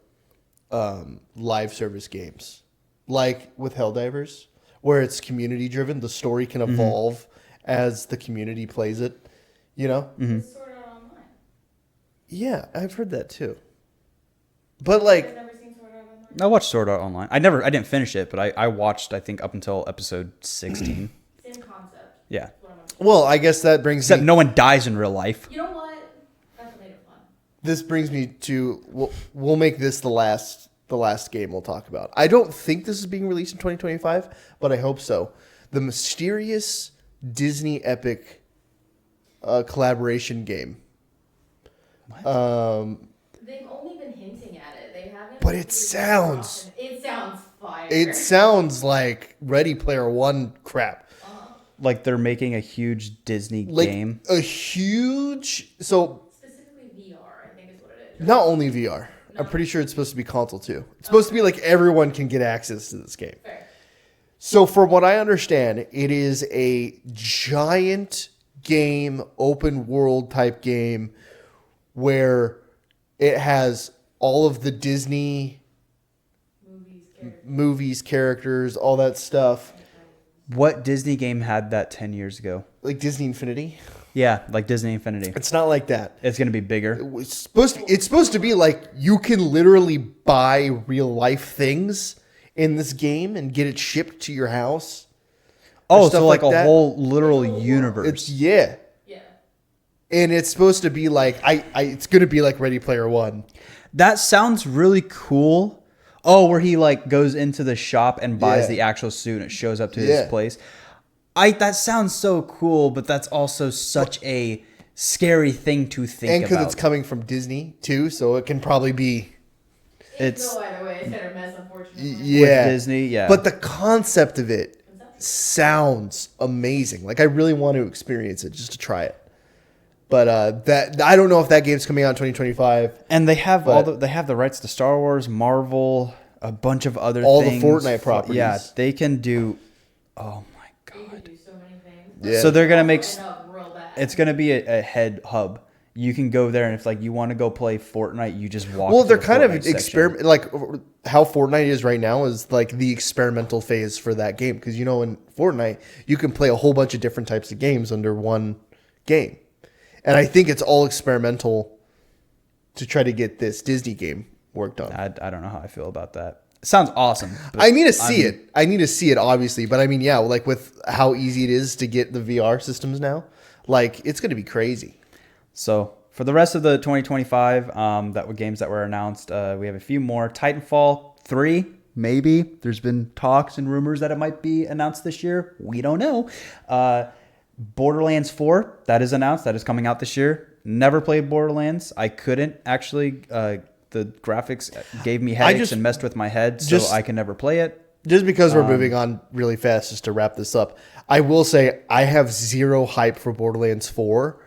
live service games, like with Helldivers, where it's community driven. The story can evolve as the community plays it, you know? Mm-hmm. Sword Art Online. Yeah, I've heard that too. But like, I've never seen Sword Art Online. I watched Sword Art Online. I didn't finish it, but I watched, I think, up until episode 16. Same concept. Yeah. well, I guess that brings Except me, no one dies in real life. You know what? That's what made it fun. this brings me to, we'll make this the last game we'll talk about. I don't think this is being released in 2025, but I hope so. The mysterious Disney Epic collaboration game. They've only been hinting at it. They haven't. But it sounds- It sounds fire. It sounds like Ready Player One crap. Like they're making a huge Disney Like game. a huge, so Specifically VR, I think is what it is. not only VR. I'm pretty sure it's supposed to be console too. It's supposed to be like everyone can get access to this game. Fair. So from what I understand, it is a giant game, open world type game where it has all of the Disney movies, characters, all that stuff. What Disney game had that 10 years ago? Like Disney Infinity. Yeah, like Disney Infinity. It's not like that. It's going to be bigger. It's supposed to be like you can literally buy real life things in this game and get it shipped to your house. Oh, stuff so like like a that. whole literal universe. It's yeah. Yeah. And it's supposed to be like it's going to be like Ready Player One. That sounds really cool. Oh, where he like goes into the shop and buys Yeah. the actual suit and it shows up to Yeah. his place. That sounds so cool, but that's also such a scary thing to think And because about. it's coming from Disney too, so it can probably be It's Go either way. It's hit or miss, unfortunately. yeah. Disney, yeah. But the concept of it sounds amazing. Like I really want to experience it just to try it. But that I don't know if that game's coming out in 2025. And they have But- they have the rights to Star Wars, Marvel, a bunch of other All the things. Fortnite properties. Yeah, they can do. Oh my You could god! do so many things. Yeah. So they're gonna make. End up real bad. It's gonna be a head hub. You can go there, and if like you want to go play Fortnite, you just walk. Well, to they're the kind of Fortnite section. experiment like how Fortnite is right now is like the experimental phase for that game because you know in Fortnite you can play a whole bunch of different types of games under one game, and I think it's all experimental to try to get this Disney game worked on. I don't know how I feel about that. It sounds awesome. but I need to see it. I need to see it, obviously. But I mean, yeah, like with how easy it is to get the VR systems now, like it's going to be crazy. So for the rest of the 2025 that were games that were announced, we have a few more. Titanfall 3, maybe. There's been talks and rumors that it might be announced this year. We don't know. Borderlands 4, that is announced. That is coming out this year. Never played Borderlands. I couldn't actually. The graphics gave me headaches and messed with my head, so I can never play it. Just because we're moving on really fast, just to wrap this up, I will say I have zero hype for Borderlands 4,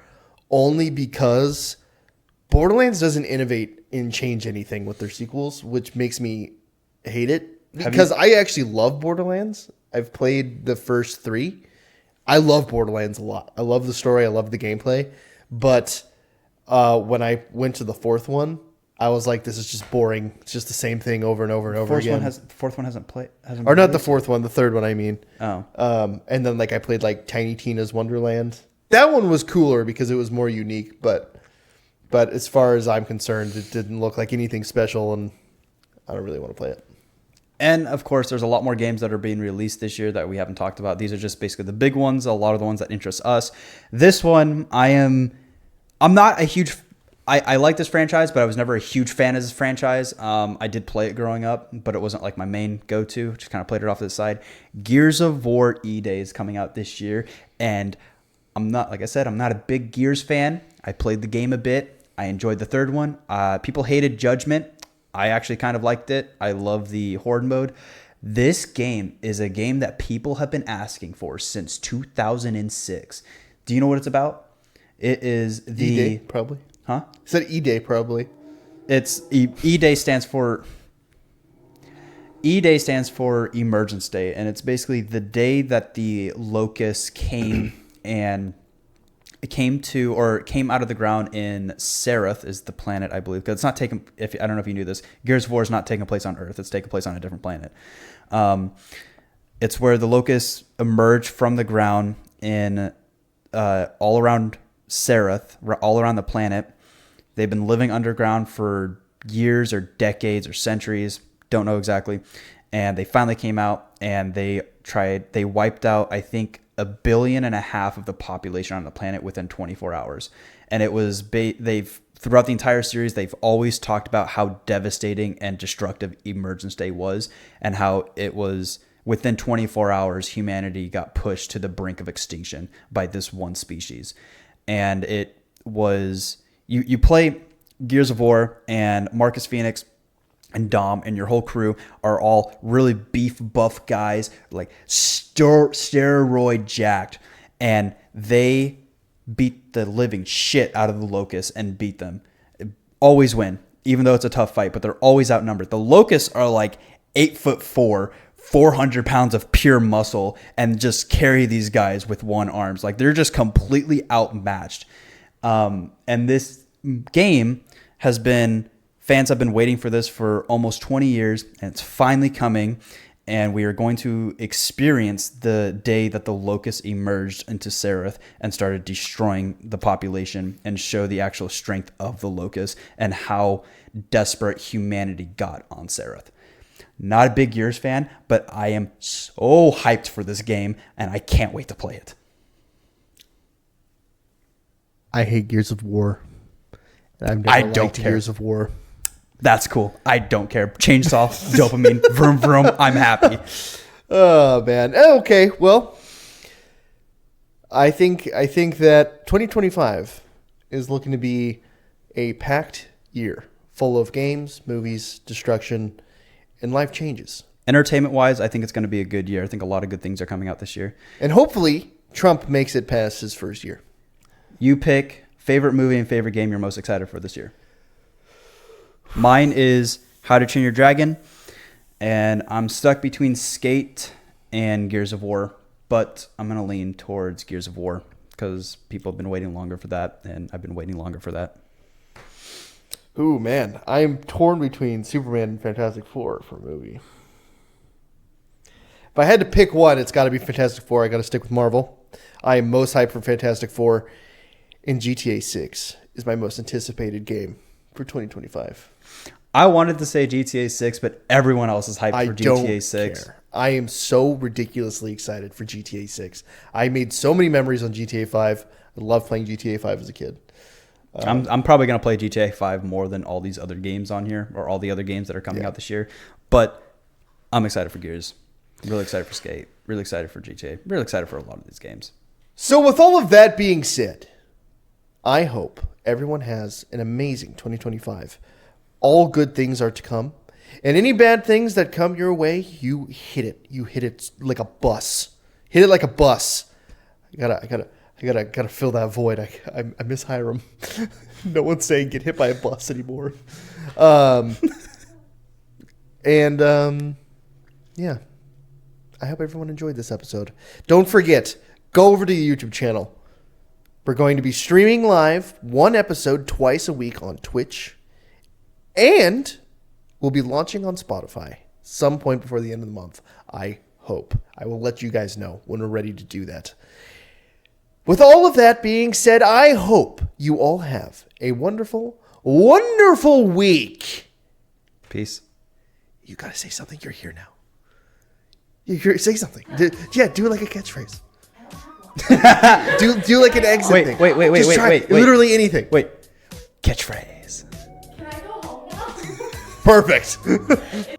only because Borderlands doesn't innovate and change anything with their sequels, which makes me hate it. because I actually love Borderlands. I've played the first 3. I love Borderlands a lot. I love the story. I love the gameplay. But when I went to the 4th one, I was like, this is just boring. It's just the same thing over and over and over again. The 4th one hasn't played. Or not the 4th one, the 3rd one, I mean. Oh. And then like I played like Tiny Tina's Wonderland. That one was cooler because it was more unique. But as far as I'm concerned, it didn't look like anything special, and I don't really want to play it. And of course, there's a lot more games that are being released this year that we haven't talked about. These are just basically the big ones, a lot of the ones that interest us. This one, I'm not a huge. I like this franchise, but I was never a huge fan of this franchise. I did play it growing up, but it wasn't like my main go-to. Just kind of played it off to the side. Gears of War E-Day is coming out this year, and I'm not, like I said, I'm not a big Gears fan. I played the game a bit. I enjoyed the 3rd one. People hated Judgment. I actually kind of liked it. I love the Horde mode. This game is a game that people have been asking for since 2006. Do you know what it's about? It is the E-Day, probably. Huh? It said E-Day, probably. It's E-Day stands for Emergence Day, and it's basically the day that the locusts came and came out of the ground in Sereth is the planet, I believe. Because it's not taking. I don't know if you knew this. Gears of War is not taking place on Earth. It's taking place on a different planet. It's where the locusts emerge from the ground in all around Sereth, all around the planet. They've been living underground for years or decades or centuries. Don't know exactly. And they finally came out and they wiped out, I think, 1.5 billion of the population on the planet within 24 hours. And it was, throughout the entire series, they've always talked about how devastating and destructive Emergence Day was, and how it was within 24 hours, humanity got pushed to the brink of extinction by this one species. And it was, you play Gears of War, and Marcus Phoenix and Dom and your whole crew are all really beef buff guys, like steroid jacked, and they beat the living shit out of the locusts and beat them. Always win, even though it's a tough fight, but they're always outnumbered. The locusts are like 8'4", 400 pounds of pure muscle, and just carry these guys with one arms. Like, they're just completely outmatched. And this game fans have been waiting for this for almost 20 years, and it's finally coming. And we are going to experience the day that the locusts emerged into Sereth and started destroying the population, and show the actual strength of the locusts and how desperate humanity got on Sereth. Not a big Gears fan, but I am so hyped for this game, and I can't wait to play it. I hate Gears of War. I've never liked Gears of War. That's cool. I don't care. Chainsaw, dopamine, vroom vroom. I'm happy. Oh man. Okay. Well, I think that 2025 is looking to be a packed year, full of games, movies, destruction, and life changes. Entertainment wise, I think it's going to be a good year. I think a lot of good things are coming out this year. And hopefully, Trump makes it past his first year. You pick favorite movie and favorite game you're most excited for this year. Mine is How to Train Your Dragon, and I'm stuck between Skate and Gears of War, but I'm going to lean towards Gears of War because people have been waiting longer for that, and I've been waiting longer for that. Ooh, man. I'm torn between Superman and Fantastic Four for a movie. If I had to pick one, it's got to be Fantastic Four. I got to stick with Marvel. I am most hyped for Fantastic Four, and GTA 6 is my most anticipated game for 2025. I wanted to say GTA 6, but everyone else is hyped for GTA 6. Care. I am so ridiculously excited for GTA 6. I made so many memories on GTA 5. I loved playing GTA 5 as a kid. I'm probably going to play GTA 5 more than all these other games on here, or all the other games that are coming out this year. But I'm excited for Gears. Really excited for Skate. Really excited for GTA. Really excited for a lot of these games. So with all of that being said, I hope everyone has an amazing 2025. All good things are to come. And any bad things that come your way, you hit it. You hit it like a bus. Hit it like a bus. I gotta fill that void. I miss Hiram. No one's saying get hit by a bus anymore. yeah, I hope everyone enjoyed this episode. Don't forget, go over to the YouTube channel. We're going to be streaming live one episode twice a week on Twitch. And we'll be launching on Spotify some point before the end of the month. I hope. I will let you guys know when we're ready to do that. With all of that being said, I hope you all have a wonderful, wonderful week. Peace. You got to say something. You're here now. Say something. Do like a catchphrase. do like an exit thing. Wait, Just try literally anything. Wait. Catchphrase. Can I go home now? Perfect.